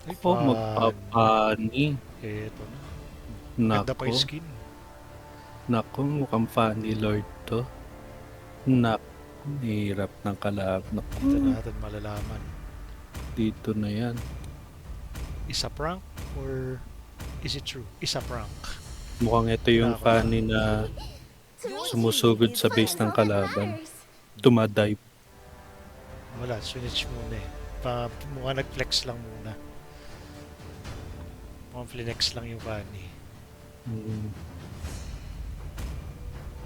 Nako, magpapani. Eto na. Ganda pa Nako. yung skin. Nako, mukhang funny lord to. Nako, hirap ng kalab. Nako, Dito natin malalaman. dito na yan. Is a prank or is it true? Is a prank. Mukhang ito yung Nako. funny na sumusugod sa base ng kalaban. Dumadive. Wala, switch muna eh. Mukhang nag-flex lang muna. Mukhang flex lang yung funny. Mm.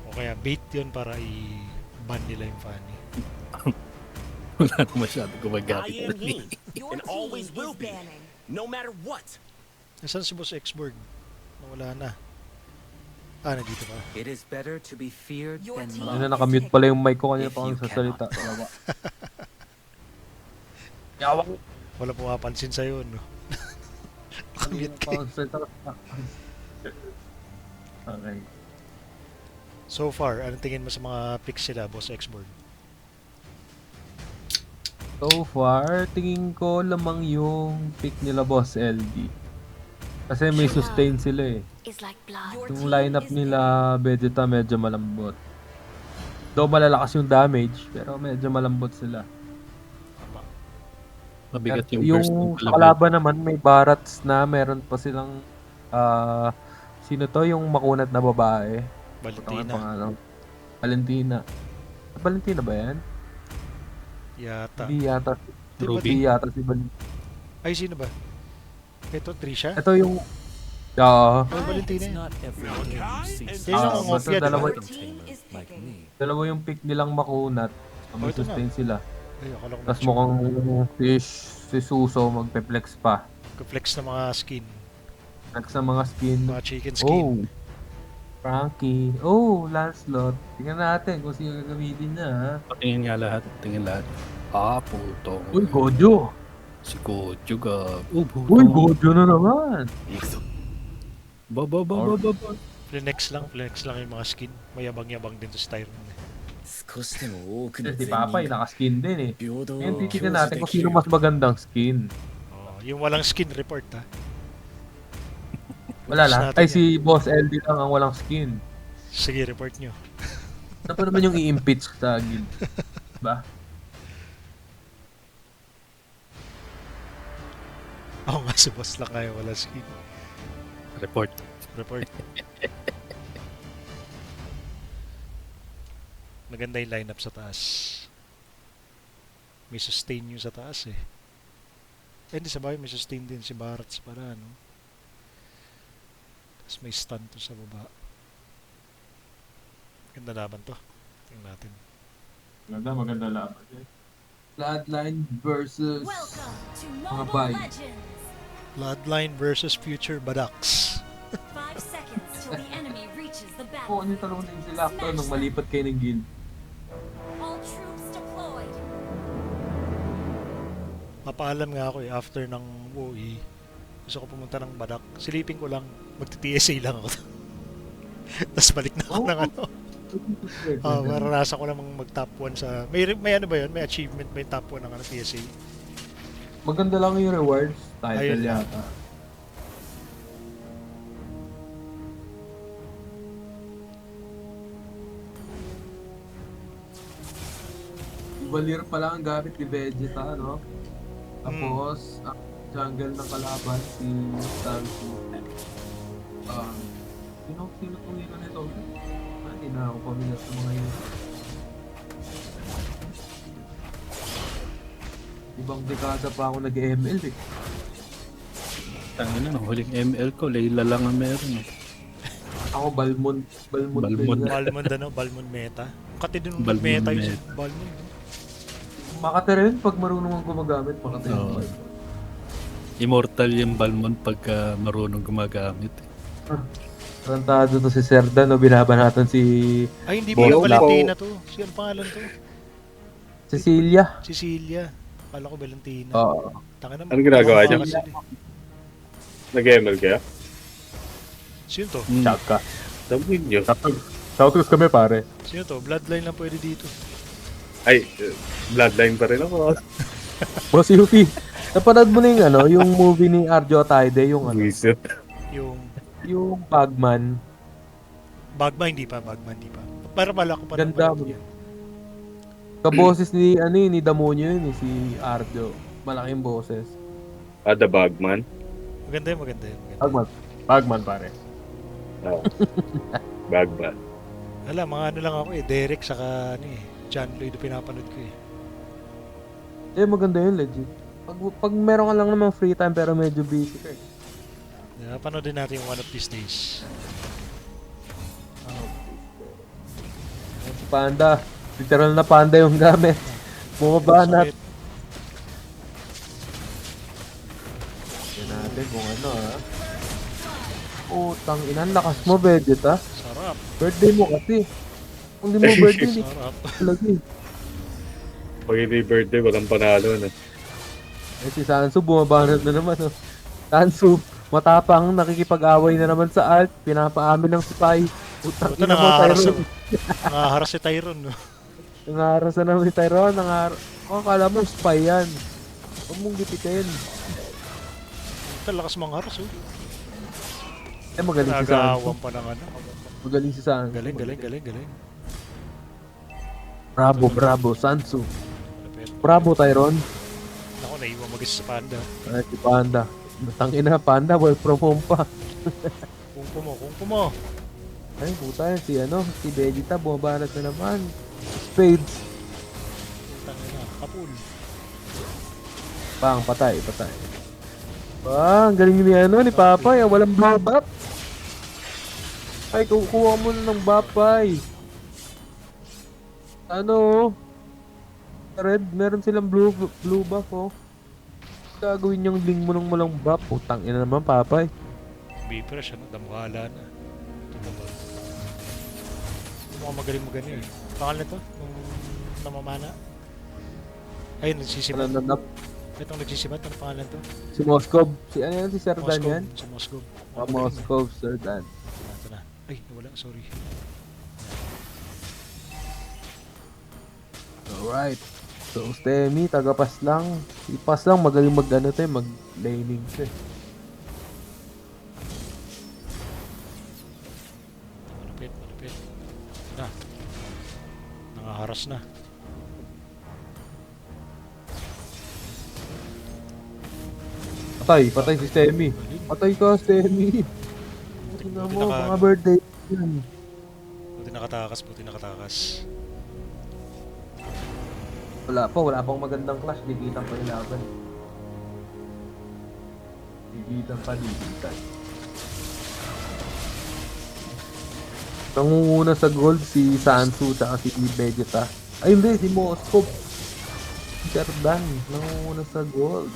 O kaya bait yun para i-ban nila yung funny. Wala na masyado I gumagamit. am he, Your and always team will is be, banning. no matter what. Nasaan si Boss Xborg? Nawala na. Ah, nandito pa. It is better to be feared Your than team Ano loved. na, nakamute pala yung mic ko kanina If pa ako you nagsasalita. cannot Yawa. Yawa. Wala pumapansin sa'yo, no? Kanina pa ako nagsasalita. Okay. So far, anong tingin mo sa mga picks sila, Boss Xborg? So far, tingin ko lamang yung pick nila Boss LD. Kasi may sustain sila eh. Is like blood. Yung lineup nila Vegeta medyo malambot. Though malalakas yung damage, pero medyo malambot sila. Mabigat At yung burst ng sa kalaban. kalaban naman may Barats na meron pa silang sino to yung makunat na babae? Valentina. Valentina. Valentina ba yan? Yata. Hindi yata. Ruby? Hindi yata si Valentina. Ay, sino ba? Ito, Trisha? Ito yung Oh, Valentina yan. Yan yung basta Ngopia, dalawa, diba? dalawa yung pick nilang makunat. May ito na. sustain sila. Ay, akala ko Tapos na-check. mukhang si Suso magpe-flex pa. Flex na mga skin. Flex sa mga skin. Mga chicken skin. Oh! Frankie. Oh, Lancelot. Tingnan natin kung sino gagamitin niya, ha? Patingin nga lahat. Tingin lahat. Ah, puto. Uy, Gojo! Si Gojo ga. Puto. Uy, Gojo na naman! Ba. Flex lang yung mga skin. Mayabang-yabang din to Styron. Si Papay, naka-skin din eh. Ngayon titignan natin kung sino mas magandang skin. Oh, yung walang skin report ha. Wala lang. natin Ay, si Boss LD lang ang walang skin. Sige, report nyo. Ano pa naman yung i-impeach sa guild? Ba? Oo nga, si boss lang kaya wala skin. Report. Maganda yung lineup sa taas. May sustain yung sa taas eh. Eh, hindi sabay, may sustain din si Barats para ano. Tapos may stun to sa baba. Ganda laban to. Tingnan natin. Maganda laban. Bloodline versus Welcome to mga Mobile bay. Legends. Bloodline versus Future Badax. 5 seconds till the enemy reaches the Oo, battle. ano talunin sila actor nung malipat kayo ng guild. All troops deployed. Papaalam nga ako after ng WoE. Gusto ko pumunta ng Badak. Silipin ko lang. Magti-TSA lang ako. Tapos balik na ako ng ano. Maranasan ko namang mag-top 1 sa... May ano ba yun? May achievement, may top 1 ng ano, TSA. Maganda lang yung rewards. Title Ayun. yata. Valir pa lang ang gamit ni Vegeta, no? Tapos, ang jungle ng kalaban, si Sansu. Sino itong hero nito? Hindi na ako pamilyar sa mga hero. Ibang dekada pa ako nag-ML eh. Tangina, huling ML ko, Layla lang ang meron. Ako Balmond. Balmond meta. Kati din Balmond meta yung meta. Balmond. Makati rin pag marunong ang gumagamit, makati rin. Oo. Immortal yung Balmond pagka marunong gumagamit. Tarantado to si Serda, no? Binabanatan si... Ay, hindi pala Valentina to. Si ano pangalan to? Cecilia. Cecilia. Akala ko Valentina. Oo. Tangina, Ano ginagawa niya? kasi sila. Nag-ML kayo? Sino to? Chaka. Sabihin nyo. Shoutouts kami pare. Sino to? Bloodline lang pwede dito. Ay, bloodline pa rin ako. Boss Yuffie, napanood mo na yung ano, yung movie ni Arjo Taide, yung ano, yung Bagman. Bagman hindi pa. Para pala ko pa Ganda naman mo. yan. Kaboses ni ano yun, ni Damonyo yun, si Arjo. Malaking boses. The Bagman. Maganda yun. Bagman pare. Oh. Bagman. Wala, mga ano lang ako Derek saka John Lloyd pinapanood ko Maganda yun, legit. Pag meron ka lang naman free time pero medyo busy ka Panoodin natin yung One of These Days. Si Panda. Literal na panda yung gamit. Bumabanat. Yan natin kung ano Utang ina, lakas mo, Vegeta. Sarap. Birthday mo kasi. Kung di mo birthday, di Sarap. lagi. Pag hindi birthday, walang panalo na. Si Sansu, bumabanat na naman. Sansu, matapang, nakikipag-away na naman sa alt. Pinapaamin ng spy. Utang Buta ina mo, Tyron. nangaharas si Tyron, no? Nangaharas na naman si Tyron. Akala mo, spy yan. Huwag mong gitikin. Lakas mga haras, oh. Magaling si Sansu. Nag-aawang pa ng ano. Magaling si Sansu. Galing. Bravo, Sansu. Bravo, Tyron. Ako, naiwan mag-isa sa Panda. Ay, si Panda. Tangina, Panda, work from home pa. Kung mo. Ay, puta, si Vegeta, bumabanat na naman. Spades. Tangina, kapul. Bang, patay. Ang galing ni Papay, walang babap. Ay, kukuha mo na ng Papay. Red, meron silang blue buff, Gagawin yung link mo ng walang buff. Putang ina naman, Papay. Bifresh, damukala na. Ito ba? Mukhang magaling mo ganyan Pangalan nito? Nung namamana? Ay, nagsisibat. Itong nagsisibat, ano pangalan to? Si Moskov. Si Serdan yan? Si Moskov. Moskov, Serdan. Ito na. Ay, nawala, sorry. Alright. So, Stemi, taga-pass lang. Si Pass lang, magaling mag-laning siya. Malapit. Nangaharas na. Patay si Stemi. Patay ka, Stemi. Tingnan mo, mga birthday yan. Buti nakatakas. Wala pang magandang clash. Digitan pa yung laban. Digitan. Nangunguna sa gold si Sansu at si Vegeta. Ay hindi, si Moskov. Si Jardan, nangunguna sa gold.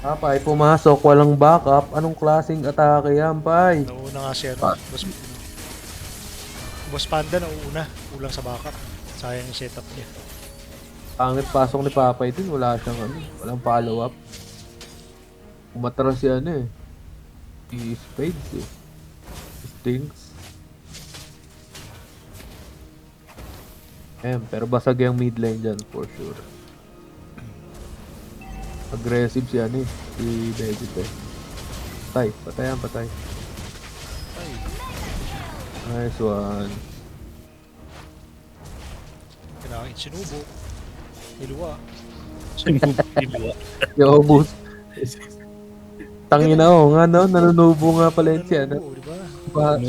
Pai, pumasok, walang backup. Anong klaseng atake yan, Pai? Nauna nga si ano, Boss Panda nauuna. Kulang sa backup. Sayang yung setup niya. Pangit pasok ni Papay din, wala siyang ano, walang follow up. Umatras si ano eh. Si Spades eh. Stinks. Pero basag yung mid lane dyan for sure. Aggressive si ano eh, si Vegeta eh. Patay, patay. Nice one. Kinain, sinubo. Niluwa. Diba? Yo, boss. Tangina oh, nga no, nanunubo nga pala yun siya. Burat.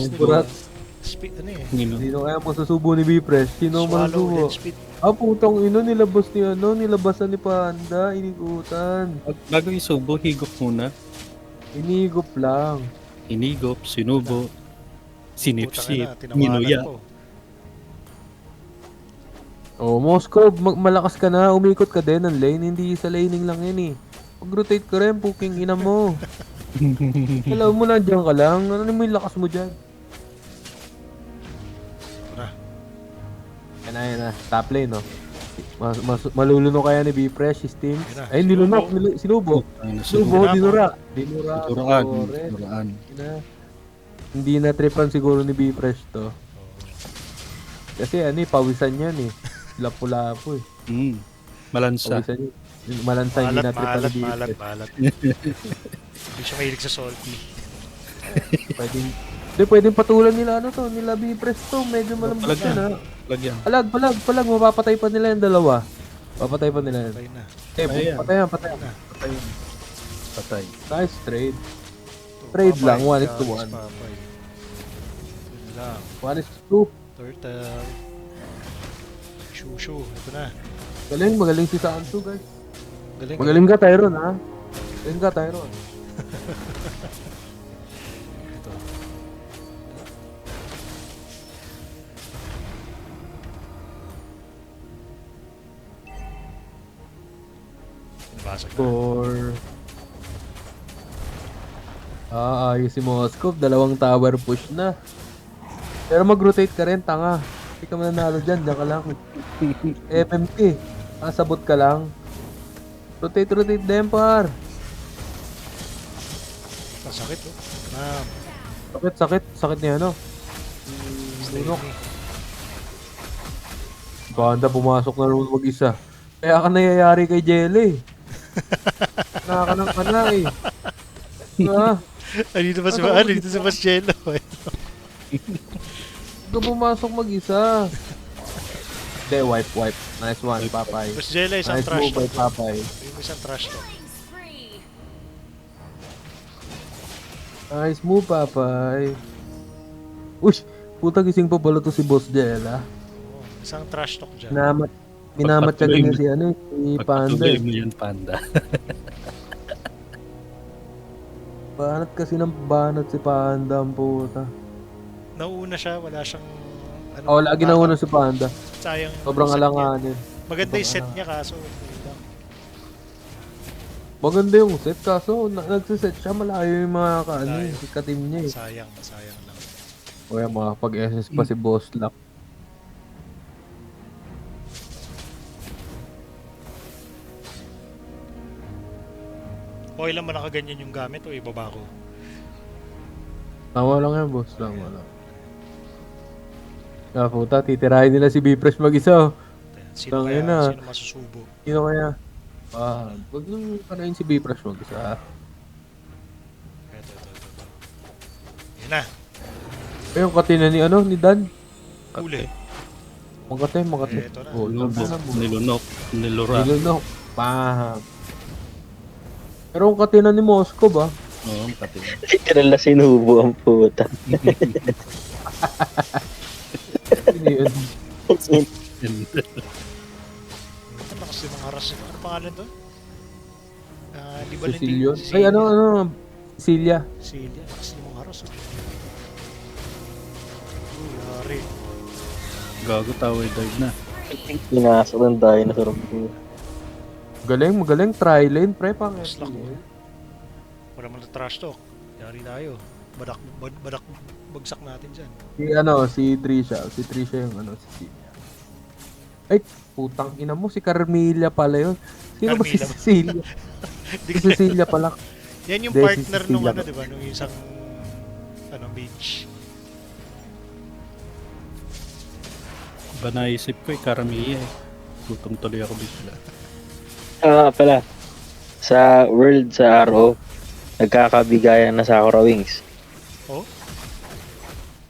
Speed, ano eh. Sino kaya mo susubo ni B-Fresh? Sino masusubo? Putang ino, nilabasan ni Panda, inigutan. Bago isubo, higop muna. Inigop lang. Inigop, sinubo, sinipsip, Putang ina, ninuya. tinawanan ko. Oh, Moscow, malakas ka na, umikot ka din ng lane, hindi sa laning lang yan eh. Pag-rotate ka rin, puking ina mo. Alam mo na, dyan ka lang. Ano mo yung lakas mo dyan? Yan na, top lane, no? Maluluno kaya ni B-Fresh, si Stings. Ay, nilunok, sinubo. Dinura. Dinuraan. Hindi na tripan siguro ni B-Fresh to. Kasi ano eh, pawisan yan eh. Lapu-lapu eh. Malansa. Malansa, hindi na tripan ni Malat. B-Fresh. Hindi siya mahilig sa salty. Pwedeng patulan nila nila B-Fresh to. Medyo malambot na. Lagyan. Palag, mapapatay pa nila yung dalawa. Papatay pa nila yun. Patay na. Patay. Nice trade. Trade lang, 1:1. 1:2. Turtle. Shushu, ito na. Magaling si Sansu, guys. Galing. Magaling ka, Tyron, ha? Magaling ka, Tyron. Ito. Basag na. Ayos si Moskov. 2 tower push na. Pero mag-rotate ka rin, tanga. Hindi ka mananalo dyan, dyan ka lang. FMP. Sabot ka lang. Rotate, Dempar. Sakit, oh. Sakit niya, ano? Lunok. Banda, pumasok na naman mag-isa. Kaya ka nayayari kay Jelly. Nakakanang ka na eh. Dito pa si Mas Jello. Ikaw pumasok mag-isa. Hindi, wipe. Nice one, Papay. Mas Jello isang nice trash move by Papay. Isang trash to. Nice move, Papay. Uy, puta gising pa pala to si Boss Jella. Isang trash talk dyan. Minamat siya ganyan si Panda. Pagpatuloy mo yan, Panda. Banat kasi ng banat si Panda ang puta. Nauuna siya, wala siyang lagi nauna si Panda. Sayang. Sobrang alanganin. Maganda yung set niya kaso. Maganda yung set kaso nagsiset siya, malayo yung mga ka-team niya eh. Sayang lang. O yan, makapag-SS pa si Boss Lock. Okay lang ba nakaganyan yung gamit o ibaba ko? Tama lang yan, boss. Tama lang. Puta, titirahin nila si B-Fresh mag-isa. Sino masusubo? Sino kaya? Wag nung panayin si B-Fresh mag-isa. Ito. Yan na. Yung katina ni Dan. Huli. Makate. Ito na. Nilunok. Nilura. Paham. Pero yung katina ni Moscow ba? Oo, katina. Literal na sinubo ang puta. Ano kasi mga haras? Ano pangalan to? Di ba Cecilio? Ay, ano? Celia. Celia, lakas ni mong haros. Yari. Gago, tower dive na. Pinasok ng dinosaur po. Magaling. Try lane, pre. Pang Slack mo. Wala man na trash talk. Yari tayo. Badak bagsak natin dyan. Si Trisha. Si Trisha yung si Celia. Ay, putang ina mo. Si Carmilla pala yun. Sino ba si Carmilla ba? Cecilia? Si Cecilia pala. Yan yung Hindi, si partner nung Cecilia. di ba? Nung isang beach. Ba naisip ko Karamiya eh. Gutom tuloy ako bigla. Pala. Sa World sa RO, nagkakabigayan na Sakura Wings. Oh?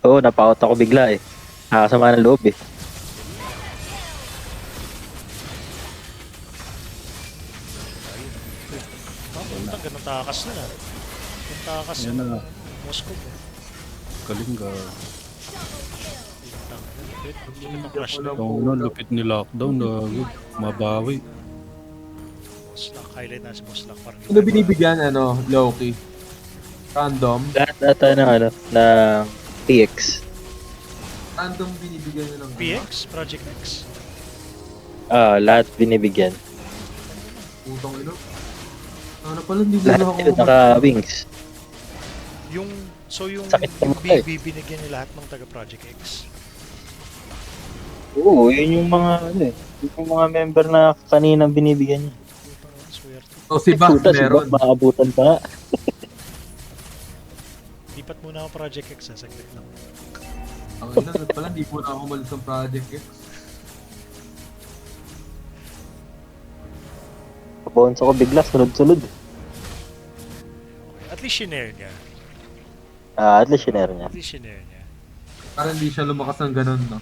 Oo, napaot ako bigla eh. Nakasama ng loob eh. Ang ganun takas na. Yung takas Yan na. Moscow. Kalinga. Crush na. Lupit ni lockdown. Gago. Mabawi. Slack, highlight na si Boslack. Parang Sino binibigyan, Loki? Random? Lahat ata ng PX. Random binibigyan nyo ng PX? Project X? Lahat binibigyan. Putong ino. Ano pala, hindi Lahat na ako sila naka-wings. Yung Sakit ng mata eh. binigyan niya lahat ng taga Project X. Oo, yun yung mga yung mga member na kaninang binibigyan niya. O si Bak Puta, si meron. Bak maabutan pa nga. Lipat muna ako Project X, saglit lang. Ang ina, pala hindi po na ako umalis ng Project X. Papunsa ko bigla, sunod-sunod. At least shinare niya. At least shinare niya. At least shinare niya. Parang hindi siya lumakas ng ganun, no?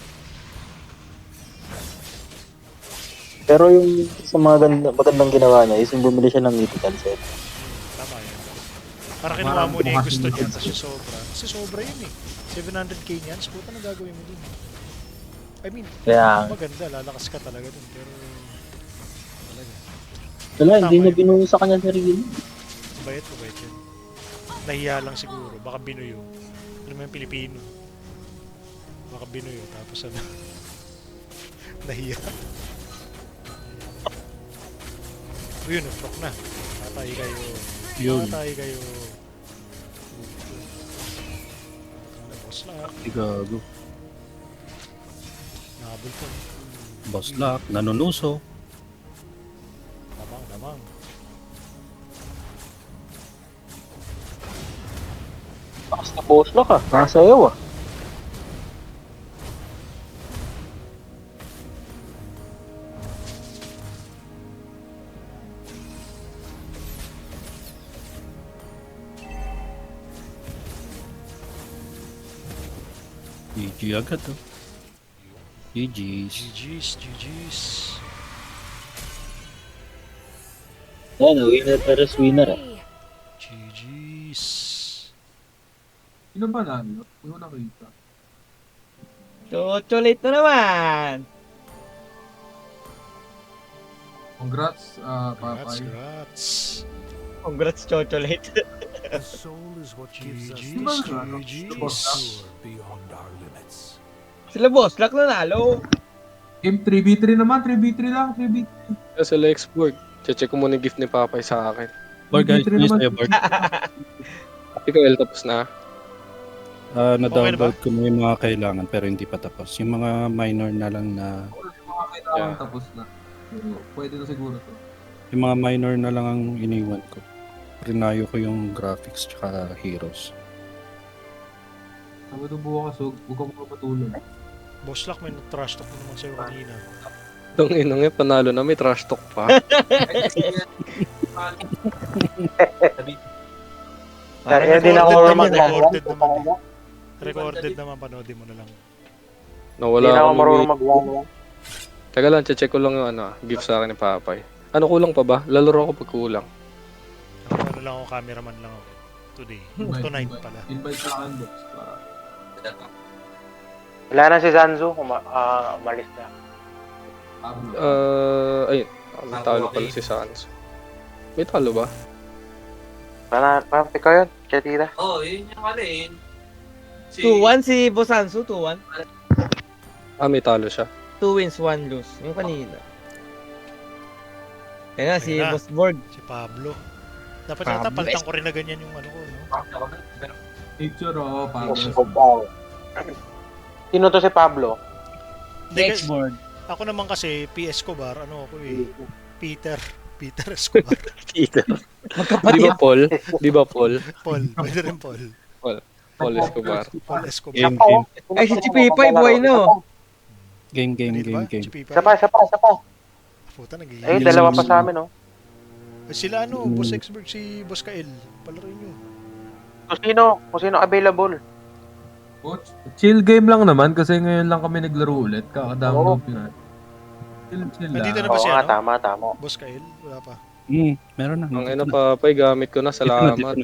Pero yung sa mga magandang ginawa niya is yung bumili siya ng mythical set. Tama yun. Para kinuha mo niya yung gusto niya, kasi sobra. Kasi sobra yun eh. 700k niyan, puta na gagawin mo dun. I mean, Kaya- maganda, lalakas ka talaga dun. Pero, talaga. Wala, hindi Tama niya yun. binuo sa kanya sarili. Mabait yun. Nahiya lang siguro, baka binuyo. Ano mo yung Pilipino? Baka binuyo, tapos nahiya. Yun, frog na. Tatay kayo. Yun. Tatay kayo. Boss Lock. Gago. Nahabol ko. Boss Lock. Nanunuso. Damang. Basta boss lock ah, nasayaw ah. GG agad oh. GG's. GG's. Yan, winner versus winner ah. GG's. Sino ba nalo? Hindi ko nakita. Chocolate na naman! Congrats, Papay. Congrats, Chocolate. The soul is what gives us Di ba ano? GG's beyond our limits. Sila boss, lock na nalo. Game 3v3 naman, 3v3 lang, 3v3. Sa export. Check ko muna yung gift ni Papay sa akin. Bard guys, 3v3 please naman. tayo Bard. Ikaw, El, tapos na. Na-download ko na yung mga kailangan pero hindi pa tapos. Yung mga minor na lang na... Mga kailangan tapos na. So, pwede na siguro to. Yung mga minor na lang ang iniwan ko. Rinayo ko yung graphics tsaka heroes. Sabi ito bukas, huwag ka muna matulog. Boss Lock, may trash talk naman sa'yo kanina. Itong inong yan, panalo na, may trash talk pa. Kaya din ako Recorded naman. Recorded naman, panoodin mo na lang. Nawala Hindi na ako akong marunong may- mag-one. Teka lang, check ko lang yung gift sa akin ni Papay. Ano kulang pa ba? Lalaro ako pag kulang. Ano lang ako, cameraman lang ako. Today. Tonight pala. Invite sa akin, box. Para... Wala na si Zanzu, umalis na. Ayun. Talo pala si Sans. May talo ba? Parang piko yun, kaya tira. Oo, yun yung ano eh. 2-1 si Bosansu, 2-1. Ah, may talo siya. 2 wins, 1 lose. Yung kanina. Kaya nga, si Ayun na. Boss Borg. Si Pablo. Dapat yata Pablo. palitan ko rin na ganyan yung ano ko, no? Picture, oo, Pablo. Sino to si Pablo? Hindi, ako naman kasi, P. Escobar, ano ako eh. Peter Escobar. Peter. Di ba Paul? Di ba Paul? Paul, pwede rin Paul. Paul Escobar. Paul Escobar. Game, game. Ay, si Chipipay, buhay no. Game. Isa pa. Puta, nag Ay, dalawa pa sa amin, oh. Sila ano, Boss Exberg, si Boss Kael. Palarin nyo. Kung sino available. Chill game lang naman kasi ngayon lang kami naglaro ulit. Kakadami na. Chill Nandito na lang. ba si Oo nga, ano? tama. Boss Kael? Wala pa. Meron na. Ang ina, Papay, gamit ko na. Salamat.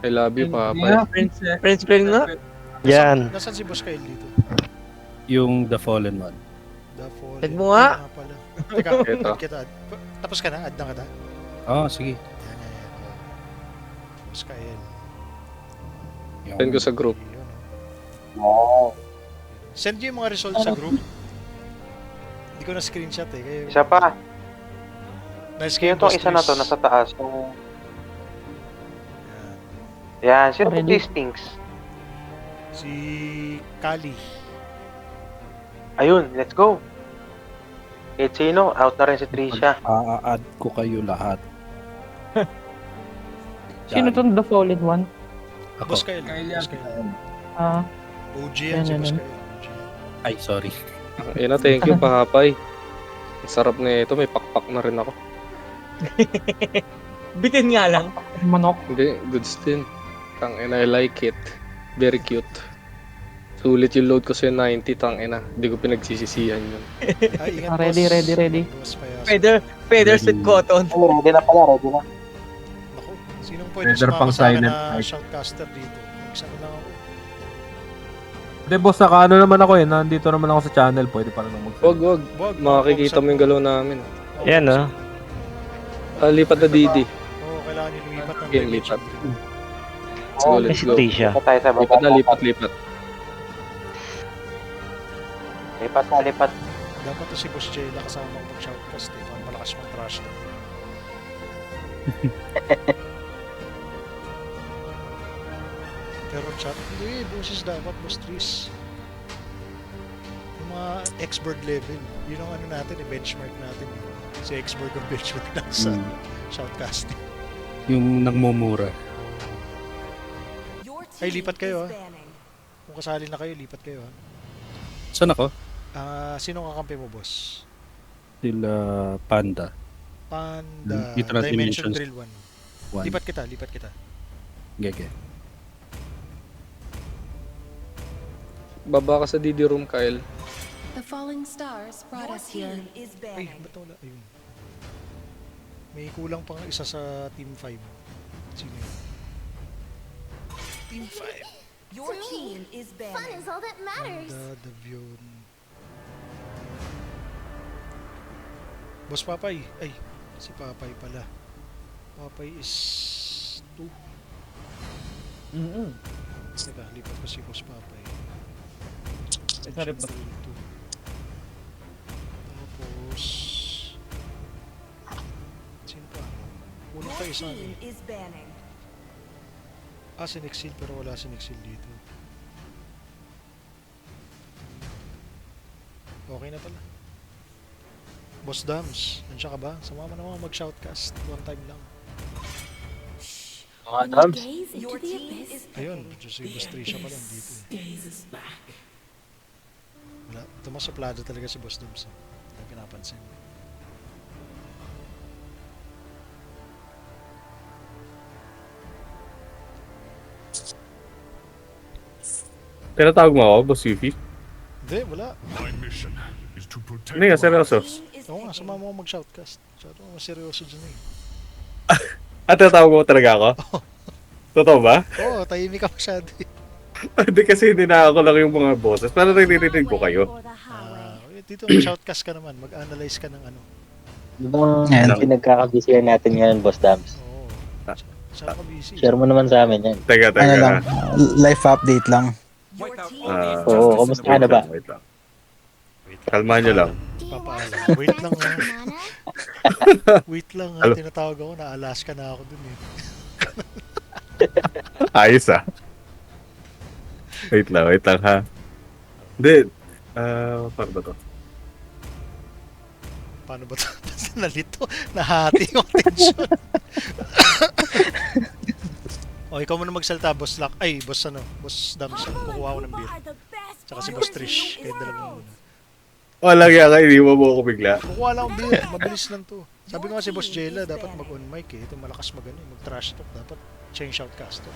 I love you, Papay. Friends nga. Yan. Nasaan si Boss Kael dito? Yung The Fallen one. The Fallen. Tag mo nga. Pala. Teka, Ito. add kita. Tapos ka na? Add na kita? Oh, sige. Yan. Boss Kael. Send ko sa group. Wow. Send nyo yung mga results sa group. Hindi ko na screenshot eh. Kayo, Isa pa. nice Sino game, tong Boss isa na to, Chris. nasa taas? Yan, sino Ready? to Stinks? Si Kali. Ayun, let's go. Kahit sino, out na rin si Trisha. A-add ko kayo lahat. Sino tong The Fallen one? Ako. Boss Kael. Boss Kael. Ah, OG yan si Yan, Boss yan. Kael. OG yan. Ay, sorry. Ina, thank you, Papay. Ang sarap na ito. May pakpak na rin ako. Bitin nga lang. manok. Hindi, goods din. Tangina, I like it. Very cute. Sulit yung load ko sa 90, tangina. Hindi ko pinagsisisihan yun. Ay, ingat, Ready, boss. ready. Boss Payaso. Feathers with cotton. Ready na pala. Ako, sinong pwede Feather pang sumama sa akin silent na type. shoutcaster dito? Mag-isa na lang ako. Hindi, boss, saka ano naman ako eh. Nandito naman ako sa channel. Pwede pa rin mag Wag. Wag, Makikita mo yung galaw namin. Yan, ah. Lipat na Didi. Oo, kailangan nyo lumipat ng Game, dimension. lipat. Let's go, let's go. Trisha. Lipat tayo sa baba. Lipat na, lipat. Lipat. Dapat to si Boss Jayla kasama mo mag-shoutcast eh. Para malakas mong trash talk. Pero chat, hindi, boses dapat, Boss Tris. Yung mga expert level, yun ang ano natin, benchmark natin. Si expert ang benchmark natin sa shoutcasting. Yung nagmumura. Ay, lipat kayo ha. Kung kasali na kayo, lipat kayo ha. Saan ako? Sinong kakampi mo, boss? Sila Panda. Panda, Dito na Dimension Dimensions. Drill 1. One. Lipat kita. Gege. Baba ka sa Didi room, Kyle. The falling stars brought us here. Ay, ba't wala? Ayun. May kulang pang isa sa Team 5. Sino yun? Team 5. Your team is banning. Fun is all that matters. Panda, Davion. Boss Papay. Ay, si Papay pala. Papay is 2. Teka, lipat ko si Boss Papay. Sorry po. Tapos... Sino pa? Kulang pa isa. Team is banning. Si Nexil, pero wala si Nexil dito. Okay na pala. Boss Dams, nandiyan ka ba? Sumama naman mag-shoutcast. One time lang. When you gaze into Your the team abyss, is Ayun, just si Boss Trisha pa lang dito. Wala. Tumasaplado talaga si Boss Dams. Hindi pinapansin. Tinatawag mo ako, Boss Yuffie? Hindi, wala. My mission is to protect. Hindi nga, seryoso. Oo nga, sumama mo mag-shoutcast. Masyado mo seryoso dyan eh. Tinatawag mo talaga ako? Totoo ba? Oo, tahimik ka masyado eh. Hindi kasi hindi na ako lang yung mga boses. Pero naririnig ko kayo. Dito mag-shoutcast ka naman, mag-analyze ka ng ano. Yung pinagkakabisihan natin ngayon, Boss Dams. Saan ka busy? Share mo naman sa amin yan. Teka. Ano lang, life update lang. Oo, kamusta ka na ba? Wait lang. Kalmahan nyo lang. Papaalam. Wait lang ha. Wait lang ha. Tinatawag ako na Alaska na ako dun eh. Ayos ah. Wait lang ha. Hindi. Paano ba to? Paano ba ito? Nalito. Nahati yung tension. O, ikaw muna magsalita, Boss Lock. Ay, Boss Dams. Kukuha ko ng beer. Tsaka si Boss Trish. Kayo dalawa muna. Wala kaya kayo, hindi mo ako bigla. Kukuha lang akong beer. Mabilis lang to. Sabi ko nga si Boss Jella, dapat mag-on mic eh. Ito malakas mag-trash talk. Dapat change shoutcast to.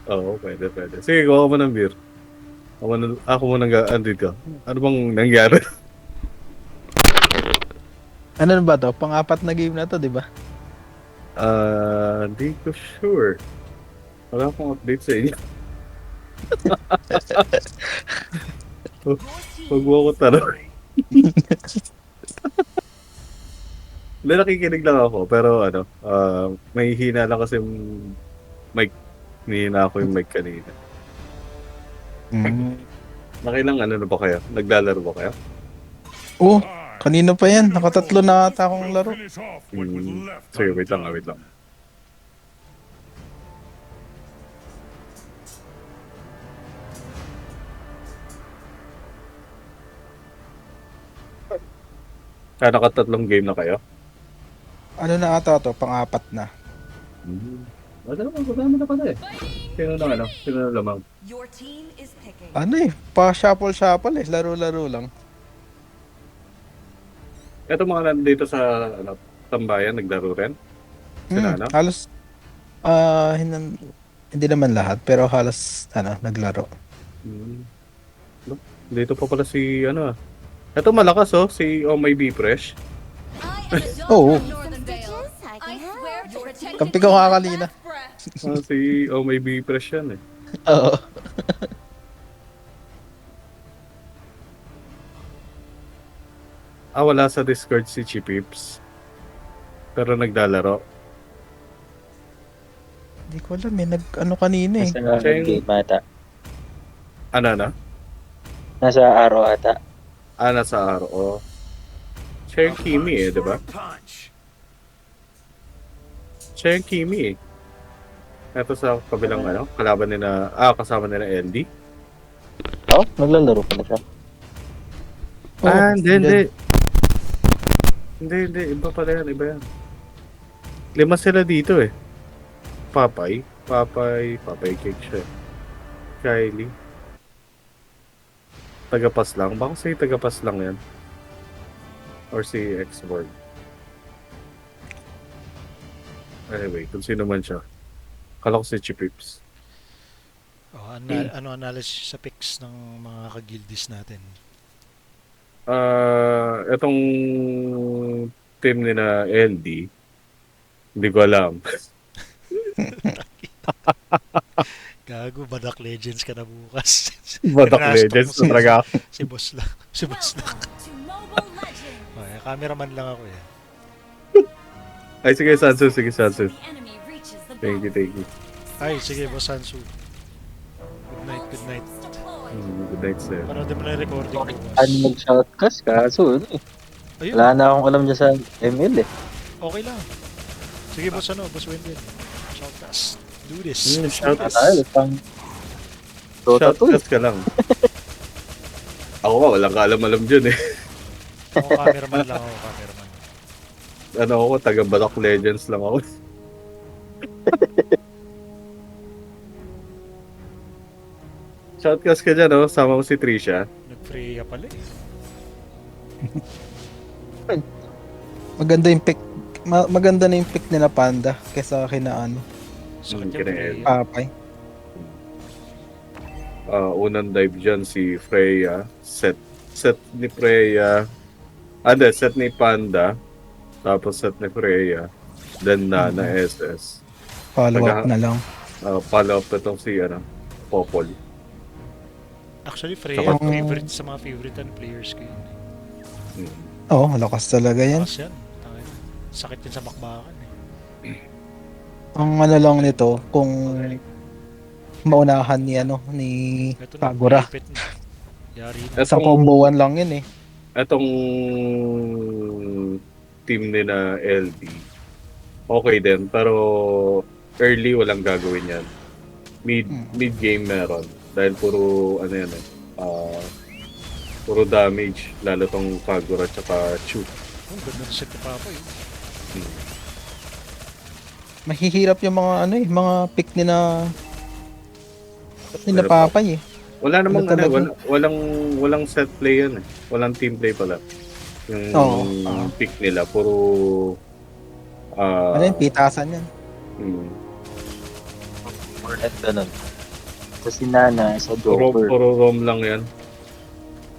Oo, pwede. Sige, kuha mo ng beer. Ako muna andito. Ano bang nangyari? Ano ba to? Pang-apat na game na to, di ba? Hindi ko sure. Wala akong update sa inyo. Huwag mo ako tanong. Hindi, nakikinig lang ako. Pero may hina lang kasi mic. Nihina ako yung mic kanina. Nakilang ano na ba kayo? Naglalaro ba kayo? Oo, kanina pa yan. Nakatatlo na ata akong laro. Sige, wait lang. Nakatatlong game na kayo? Ano na ata to? Pang-apat na. Madami na pala eh. Sino na lamang? Your team is picking. Ano eh, pa-shuffle eh. Laro-laro lang. Ito mga nandito sa tambayan, naglaro rin? Sila, ano? Halos, hindi naman lahat, pero halos, naglaro. Dito pa pala si, Ito malakas si Oh My Be Fresh. Oo. Kampi ko nga kanina. Si Oh My Be Fresh yan eh. Oo. Wala sa Discord si Chipips. Pero naglalaro. Hindi ko alam kanina eh. Nasa game ata. Ano? Nasa araw ata. Nasa araw. Siya yung Kimi di ba? Siya yung Kimi Ito sa kabilang kalaban nila, kasama nila LD. Naglalaro pa na siya. Hindi. Iba pala yan, iba yan. 5 sila dito eh. Papay cake siya. Kylie. Tagapas lang. Baka si tagapas lang yan. Or si X-Borg. Anyway, kung sino man siya. Kala ko si Chipips. Ano analysis sa picks ng mga kagildis natin? Itong team ni na LD, hindi ko alam. Gago, Badak Legends ka na bukas. Badak Legends na talaga. Si Boss lang. Cameraman lang ako eh. Ay, sige, Sansu. Thank you. Ay, sige, Boss Sansu. Good night. Good night, sir. Panoodin mo na yung recording ko. Ano mag-shoutcast? Kaso, wala na akong alam dyan sa ML eh. Okay lang. Sige, Boss Wendell. Shoutcast. Do this. Shoutcast ka lang. Ako ka, walang kaalam-alam dyan eh. Ako, cameraman lang ako, Ako, taga Badak Legends lang ako. Shoutcast ka dyan, sama mo si Trisha. Nag-freya pala eh. Maganda yung pick. Maganda na yung pick nila Panda kaysa kina Papay. Unang dive dyan si Freya. Set ni Freya. Set ni Panda. Tapos set ni Freya. Then Nana SS. Follow up na lang. Follow up na itong si Popol. Actually, Freya, favorite sa mga favorite players ko yun. Lakas talaga yan. Lakas yan. Sakit yun sa bakbakan eh. Ang ano lang nito, kung maunahan ni Ito na, Kagura. malipit na. Yari na. Isang comboan lang yun eh. Etong team nila LD, okay din. Pero early walang gagawin yan. Mid game meron. Dahil puro ano yan eh. Puro damage. Lalo tong Kagura tsaka Chu. Oh, ganda na set ni Papa yun. Mahihirap yung mga mga pick ni na Pero Papay eh. Wala namang Ano talaga? walang set play yan eh. Walang team play pala. Yung pick nila puro Ano yung pitasan yan? At ganun. Kasi Nana sa Joker. Puro rom lang yan.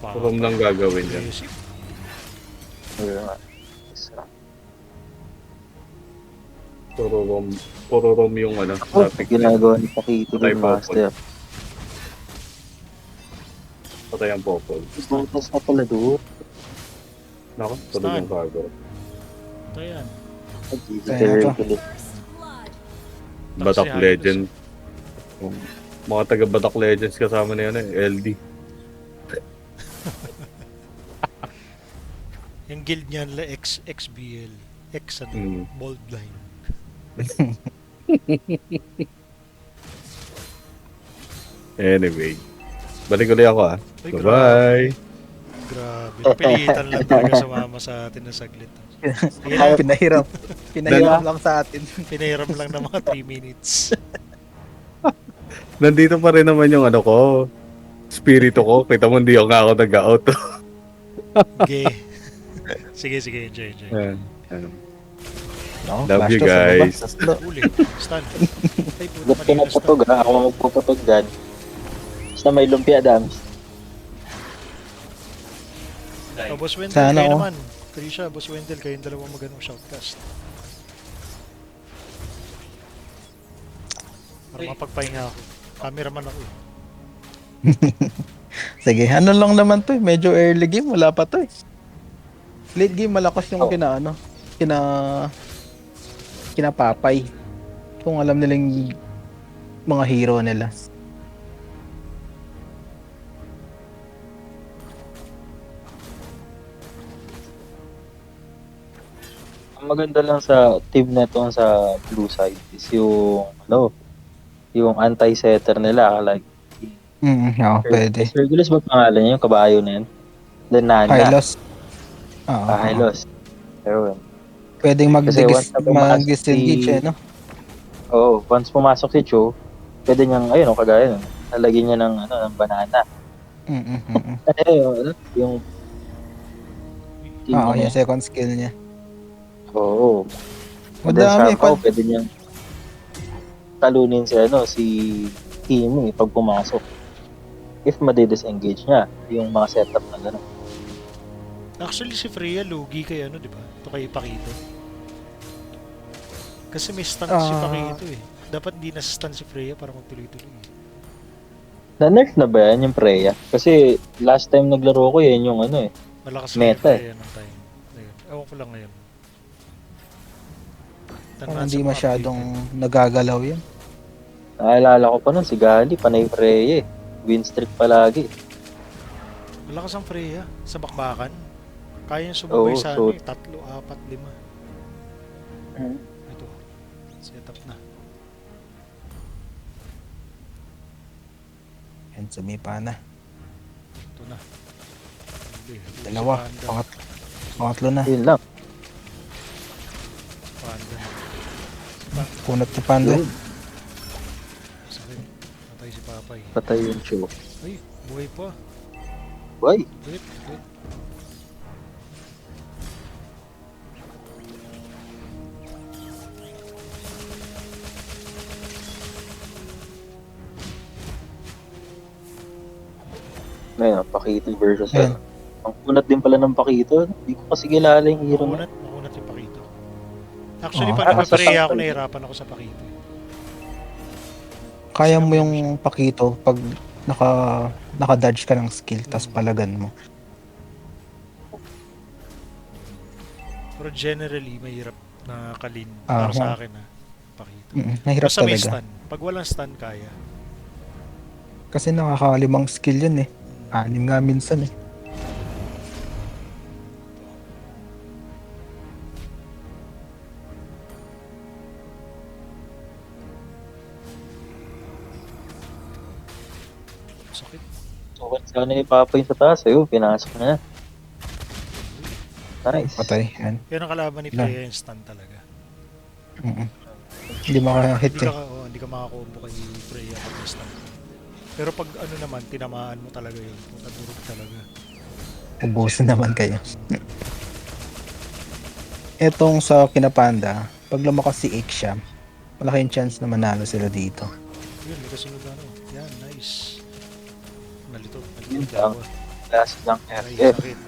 Puro rom lang gagawin yan. Puro rom yung ano. traffic Ginagawa ni Pakito Patay ng Popol. Master. Patay ang Popol. Butas na pala doon. Nako, tulog yung Kagura. Ito yan. Batak Legend. Mga taga Batak Legends kasama na yan eh. LD. Yung guild niya nila XBL. X bold line. Anyway. Balik ulit ako Ay, Bye-bye. Grabe. Pilitan lang talaga sumama sa atin na saglit. Pinahiram lang sa atin. Pinahiram lang ng mga 3 minutes. Nandito pa rin naman yung ano ko. Spirito ko. Kita mo hindi ako nga ako nag-out. Okay. Sige, enjoy. Love you guys. Uli. Stun. Ay, puto Ba't ka naputog ha? Ako magpuputog dyan. Basta may lumpia dams. Oh, Boss Wendell, Sana kayo ako. naman. Trisha, Boss Wendell, kayong dalawang maganong shoutcast. Para mapagpahinga ako. Cameraman ako eh. Sige, ano lang naman to eh. Medyo early game, wala pa to eh. Late game, malakas yung kina Papay. Kung alam nilang mga hero nila. Ang maganda lang sa team na to sa blue side is yung anti-setter nila. Like, Pwede. Regulus ba pangalan niya? Yung kabayo na yan? The Nana. Hylos. Hylos. Pero, Pwedeng mag-disengage eh, no? Oo, once pumasok si Cho, pwede niyang, ayun, kagaya nun, lalagyan niya ng banana. Yung yung second skill niya. Oo. Madami pa. Pwede niyang talunin si Kimi pag pumasok. If madi-disengage niya, yung mga setup na gano'n. Actually, si Freya, lugi kay di ba? Ito kay Pakito. Kasi may stun si Pakito eh. Dapat di na-stun si Freya para magtuloy-tuloy. Na-nerf na ba yan yung Freya? Kasi last time naglaro ko yan yung malakas meta Freya ng time. Ayun. Ewan ko lang ngayon. Hindi masyadong nagagalaw yan. Naalala ko pa nun, si Gali, panay Freya eh. Win streak palagi. Malakas ang Freya sa bakbakan. Kaya yung sumabay sa 3, 4, 5. Ito. Setup na. Yan, sumipa na. Ito na. Dalawa. Pangatlo na. Yun lang. Panda. Punot si Panda. Sakit. Patay si Papay. Patay yung Cho. Ay, buhay pa. Buhay? Wait. Ngayon, Pakito versus Ang kunat din pala ng Pakito. Hindi ko kasi kilala yung hero na. Makunat yung Pakito. Actually, pag nag-Freya ako, nahirapan ako sa Pakito. Kaya mo yung Pakito pag naka-dodge ka ng skill, tas palagan mo. Pero generally, mahirap Na kalin. Ah, Para sa ma- akin pakita. mahirap Basta may talaga. stun. Pag walang stun, kaya. Kasi nakakalimang skill yun eh. 6 nga minsan eh. Sakit. Okay, sana ni Papa yung sa taas. Ayun, pinasok na. Nice. Patay. Yan. Yan ang kalaban ni Ilan? Freya yung stun talaga. Hindi makahit Hindi eh. ka, hindi ka makakombo kay Freya pag may stun. Pero pag ano naman, tinamaan mo talaga yun. Puta durog talaga. Ubusin naman kayo. Etong sa kinapanda, pag lumakas si Iksham, malaki yung chance na manalo sila dito. Yun, may kasunod ano. Yan, nice. Nalito. Yun Nalito. lang. Last lang Ay, FF. sakit.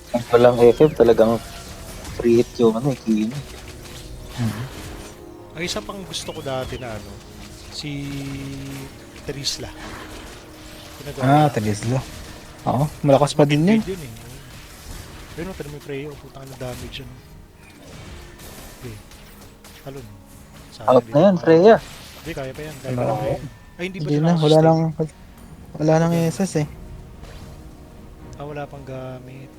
Kung walang FF, talagang free hit yung ano, Kimi. Ang isa pang gusto ko dati na ano, si Terisla. Talislo. Oo, malakas pa din yun. Yun eh. Pero tala mo yung Freya, putang na damage yun. Okay. Talon. Out na yan, Freya. Hindi, kaya pa yan. Kaya Wala. pa yan. Ay, hindi ba Hindi siya na, nakasustain? wala nang SS eh. Wala pang gamit.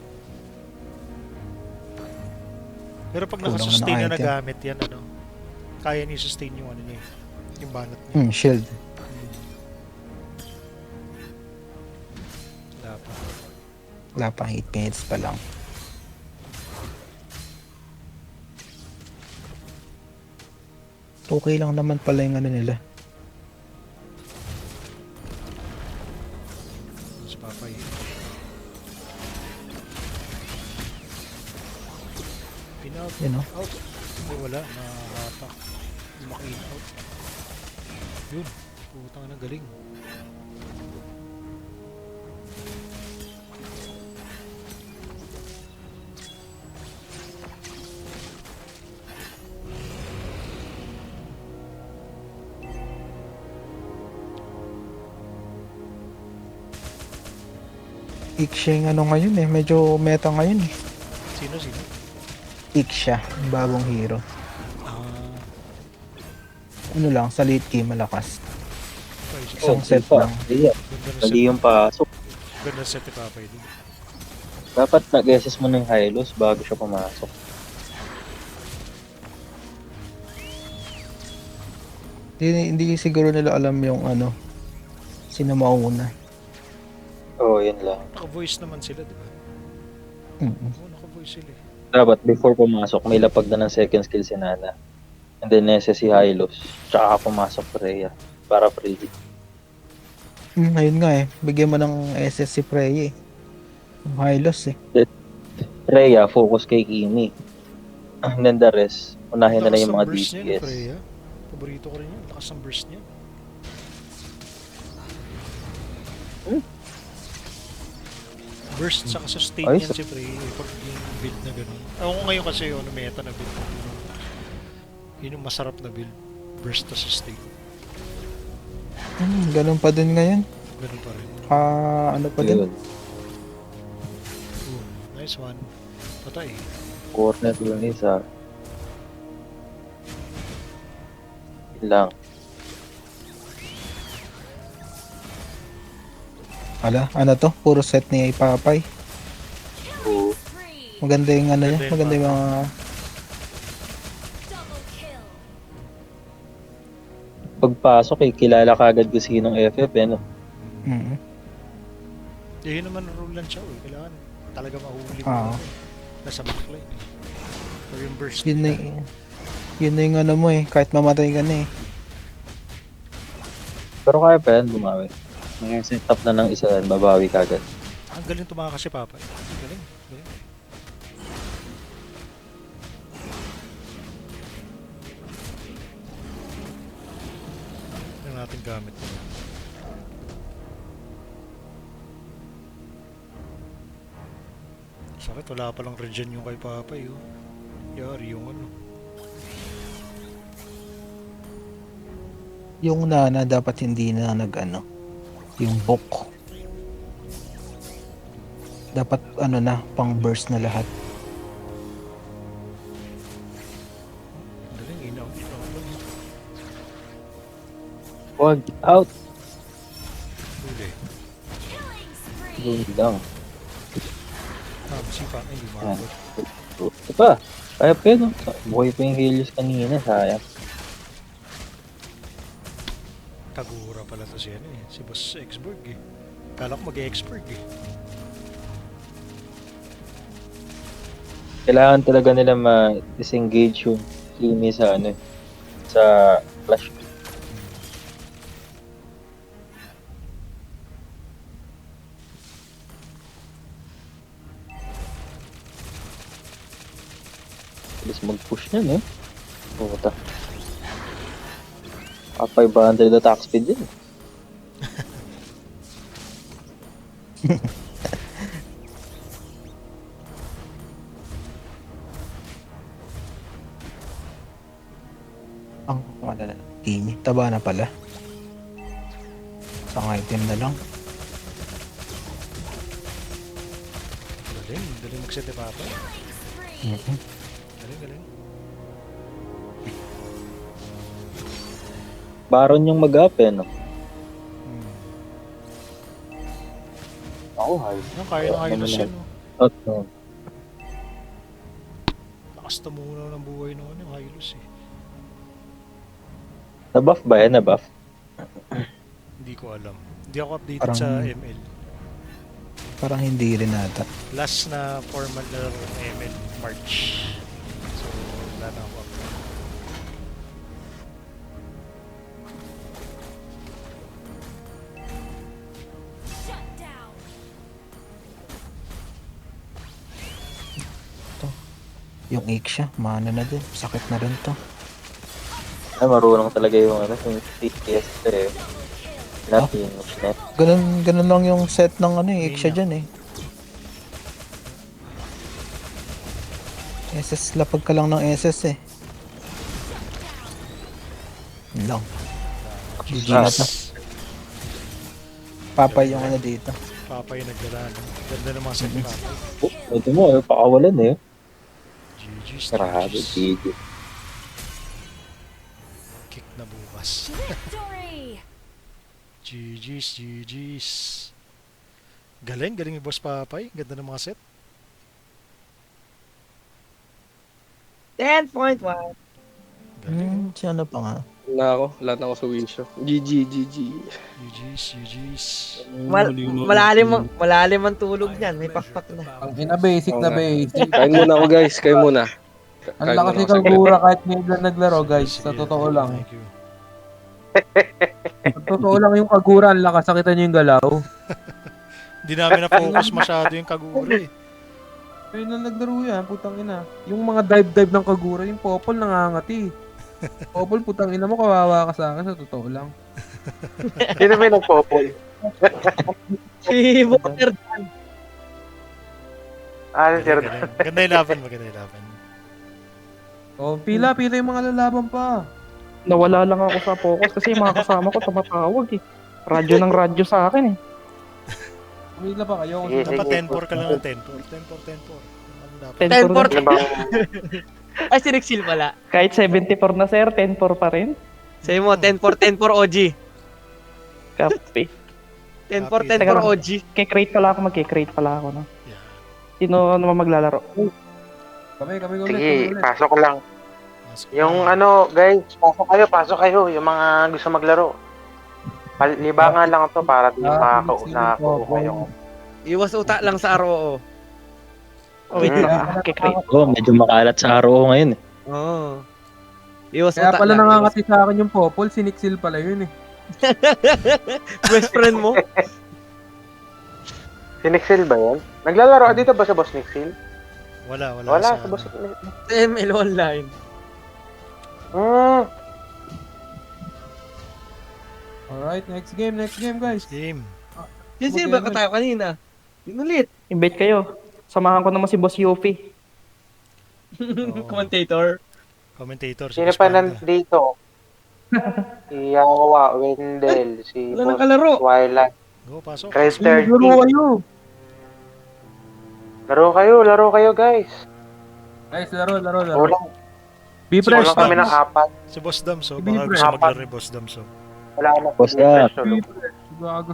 Pero pag Kulang na nakasustain ng na item. nagamit yan, ano, kaya niya sustain yung ano niya eh. Yung banat niya. Shield. Wala pa. Wala pang 8 minutes pa lang. Okay lang naman pala yung ano nila. Si Papay. Pin-out. Yun, no? Out. Ay, wala. Nakahatak. Maka-in out. Yun. Putang na galing. Iksha yung ano ngayon eh, medyo meta ngayon eh. Sino? Iksha, yung bagong hero. Ah. Ano lang, sa late game malakas. Oh, Isang set pa. lang. Mali yung pasok. Ganda set ni Papay din. Dapat nag-SS mo ng Hylos bago siya pumasok. Hindi siguro nila alam yung ano, sino mauna. Oo, yun lang. Naka-voice naman sila, di ba? Oo, naka-voice sila eh. Dapat before pumasok, may lapag na ng second skill si Nana. And then SS si Hylos. Tsaka pumasok Freya. Para free. Ayun nga eh, bigyan mo ng SS si Freya eh. Yung Hylos eh. Freya, focus kay Kimi. And then the rest, unahin na lang yung mga Lakas ng burst niya, DPS. Freya. Paborito ko rin yun. Lakas ng burst niya. Burst saka sustain Ay, yan si Freya. Pag yung build na gano'n. Ako ngayon kasi yung meta na build. Yun yung masarap na build. Burst to sustain. Ganun pa din ngayon. Ganun pa rin. Ano pa din? Nice one. Patay. Corner lang isa. Yun lang. Ano to? Puro set ni Papay. Oo. Maganda yung ano niya, maganda yung mga... Pagpasok eh, kilala kagad ko sinong FF eh, no? Yun naman rule lang siya. Kailangan talaga mahuli Oo. mo. Nasa backline. Or yung burst. Yun na yung ano mo eh, kahit mamatay ka na eh. Pero kaya pa yan, bumawi. Mga set up na ng isa yan, babawi kagad. Ang galing tumakas si Papa. Galing. Ito natin gamit. Sakit, wala palang regen yung kay Papa yun. Yari yung ano. Yung Nana dapat hindi na nag-ano, yung book. Dapat ano na, pang burst na lahat. Wag, out. Huli. Huli lang. Sipa. Hindi Yan. maabot. Ito pa. Kaya pa yun, no? Buhay pa yung Helios kanina, sayang. Kagura pala to si ano eh. Si Boss Exburg eh. Kala ko mag-Exburg eh. Kailangan talaga nila ma-disengage yung Kimi sa ano, sa flash. Bilis mag-push niya, no? Puta. 500 attack speed din. Ang malala. Kimi. Taba na pala. Isang item na lang. Galing mag-set ni Papa. Galing. Baron yung mag-up eh, no? Ako, high. Kaya ng Hylos yan, no? Okay. Lakas tumunaw ng buhay noon yung Hylos eh. Nabuff ba yan? Nabuff? Hindi ko alam. Hindi ako updated Parang- sa ML. Parang hindi rin ata. Last na formal na laro ng ML, March. So, wala na ako update. Yung Iksha, mana na din. Sakit na rin to. Ay, marunong talaga yung ano, yung TPS eh. Nothing, snap. Ganun lang yung set ng ano eh, Iksha dyan eh. SS, lapag ka lang ng SS eh. Yun lang. GG na to. Papay yung ano dito. Papa yung nagdala. No? Ganda ng mga set ni Papa. Oh, ito mo, pakawalan eh. GG's. Grabe, GG. Kick na bukas. GG's. Galing ni Boss Papay. Ganda ng mga set. 10.1. Si ano pa nga? Na ako, lahat na ako sa Wisho. GG. GG's. Malalim ang tulog niyan. May pakpak na. Ang basic na basic. Kain muna ako guys, kain muna. Ang lakas ni Kagura kahit ngayon lang naglaro guys, sa totoo lang. Sa totoo lang yung Kagura, ang lakas, nakita niyo yung galaw. Hindi namin na-focus masyado yung Kagura eh. Ngayon lang naglaro yan, putang ina. Yung mga dive ng Kagura, yung Popol nangangati. Popol, putang ina mo, kawawa ka sa akin, sa totoo lang. Sino may nagpopol? Si Water Dan. Si Jordan. Maganda yung laban. Oh, pila yung mga lalaban pa. Nawala lang ako sa focus kasi yung mga kasama ko tumatawag eh. Radyo ng radyo sa akin eh. Pumila pa kayo. Dapat 10-4 ka lang ng 10-4. 10-4. Ay, si Rexil pala. Kahit 74 na sir, 10-4 pa rin. Sabi mo, 10-4 OG. Kape. 10-4 OG. Mag-crate pala ako, no? Sino naman maglalaro? Kami Sige, pasok lang. Yung ano, guys, pasok kayo. Yung mga gusto maglaro. Libangan lang to para di makakuha yung... Iwas uta lang sa ROO. Wait lang, mag-crate. Oh, medyo makalat sa RO ngayon eh. Oo. Iwas Kaya uta pala lang. nangangati sa akin yung Popol, si Nixil pala yun eh. Best friend mo? Si Nixil ba yun? Naglalaro dito ba sa Boss Nixil? Wala sa Boss Nixil. ML online. Alright, next game guys. Game. Yan sino ba tayo kanina? Yun ulit. Invite kayo. Samahan ko naman si Boss Yuffie. Commentator. Sino pa nandito? Si Yawa, Wendell, si Wala Boss nang kalaro. Twilight. Go, pasok. Chris Laro 30. kayo. Laro kayo guys. Guys, laro. Ulang. Be fresh. Ulang kami ng 4. Si Boss Damso. Be Baka fresh. gusto maglaro ni Boss Damso. Wala na. Boss Dams.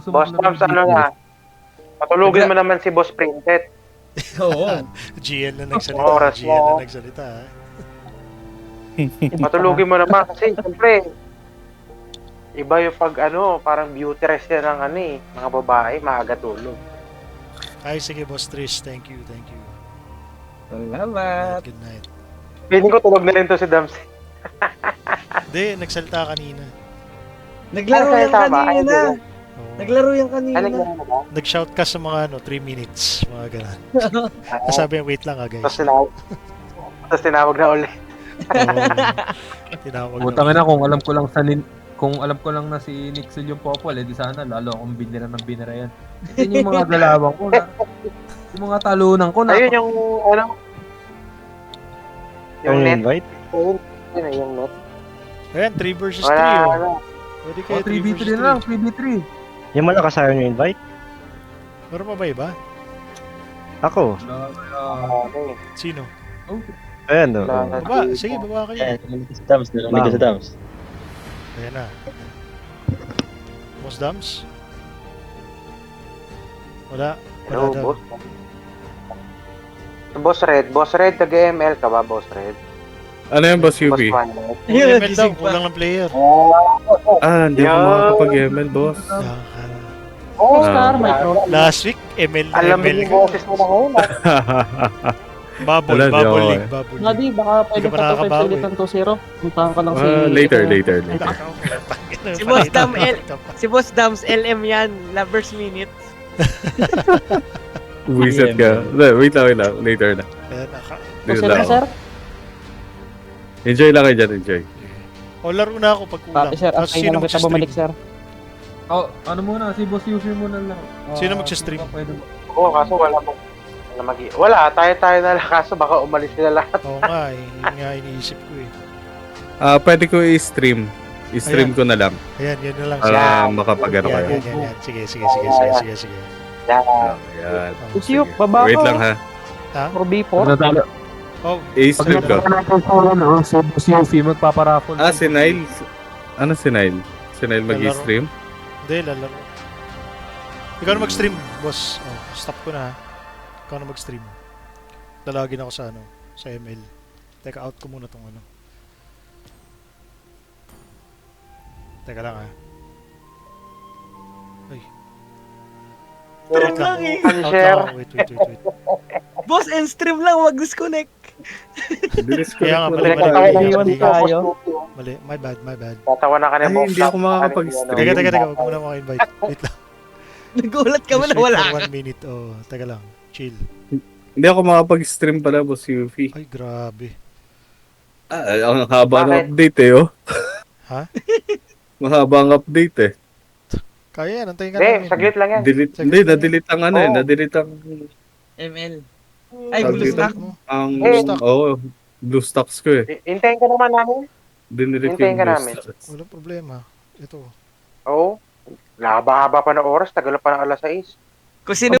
Boss Dams, ano na? Patulugin mo naman si Boss Printed. Oo. GL na nagsalita. Oras GL na mo. nagsalita. ha? Patulugin mo naman kasi siyempre iba yung pag parang beauty rest yan ng mga babae, maaga tulog. Ay, sige, Boss Trish. Thank you, thank you. Salamat. Good night. Feeling ko tulog na rin to si Dams. Hindi, nagsalita kanina. Naglaro Ay, yan tama. Ay, kanina. Oo. Naglaro yan kanina. Nag-shout ka sa mga 3 minutes, mga ganun. Sabi niya, wait lang guys. Tapos tinawag na ulit. Tinawag Butang na kung alam ko lang kung alam ko lang na si Nixel yung Popol, di sana lalo akong binira ng binira yan. Yan yung mga galawang ko na. Yung mga talunan ko na. Ayun yung yung net. Invite? Yung net. Ayan, 3 versus 3. Wala. Pwede kayo 3 3v3 versus na 3. lang, 3v3. Yung malakas ayaw nyo invite? Meron pa ba iba? Ako. Sino? Ayan, no. Baba, sige, baba kayo. Ayan, narinig ko sa Dams. Narinig ko sa Dams. Ayan na. Boss Dams? Wala. Wala Hello, daw. boss. Boss Red, nag-ML ka ba, Boss Red? Ano yan, Boss UV? Yung ML daw, kulang ng player. Hindi ako makakapag-ML, boss. Oh, Star, may trophy. Last week, ML Alam mo ML yung ka. boses mo na ngayon. Bubble Wala, di ako League, Bubble Nga League. di, baka pwede Hindi ka pa ka to nakakabawi. pagpilitan 2-0. Puntahan ka lang si... Later. Si Boss Dam si Boss Dams LM yan. Lovers minute. Wizard ka. Wait lang. Later na. Ayan, Dito Sir, lang sir? ako. Enjoy lang kayo dyan, enjoy. O, laro na ako pag kulang. Pati sir, Tapos okay sino na kita mag-stream? bumalik sir. Oh, ano muna, si Boss Yuffie muna lang. Sino mag-stream? Oo, kaso wala mo. Wala, tayo na lang. Kaso baka umalis sila lahat. Oo nga, yun nga iniisip ko eh. Pwede ko i-stream. I-stream ko na lang. Ayan, yun na lang. Para makapag-ano kayo. Yan. Sige. Ayan. Usiyok, baba Wait ko. lang ha. Ha? 4v4. Oh, I-stream ko. Si Boss Yuffie magpaparaffle. Si Nile. Ano si Nile? Si Nile mag-i-stream? Hindi, lalaro. Ikaw na mag-stream, boss. Oh, stop ko na ha. Ikaw na mag-stream. Lalagin ako sa sa ML. Teka, out ko muna tong Teka lang ha. Ay. Stream lang eh. Out lang ako. Wait. Boss, and stream lang. Wag disconnect. Kaya nga, mali. My bad. Tatawa na ka na, boss. Hindi ako makakapag-stream. Teka. Huwag mo na maka-invite. Wait lang. Nagulat ka ba na Just wait wala for ka? 1 minute. Oh, teka lang. Chill. Hindi ako makapag-stream pala, Boss UV. Ay, grabe. Ang haba ng update oh. Ha? Mahaba ang update eh. Kaya yan, antayin ka Hindi, namin. saglit lang yan. Hindi, na-delete ang na-delete ang... ML. Ay, tawag blue dito? stack. Ang, Blue stack. blue stocks ko eh. Hintayin ka naman namin. Dinelete Hintayin yung ka blue namin. stocks. Walang problema. Ito. Oo. Haba-haba pa ng oras. Tagal pa ng alas 6. Kung sino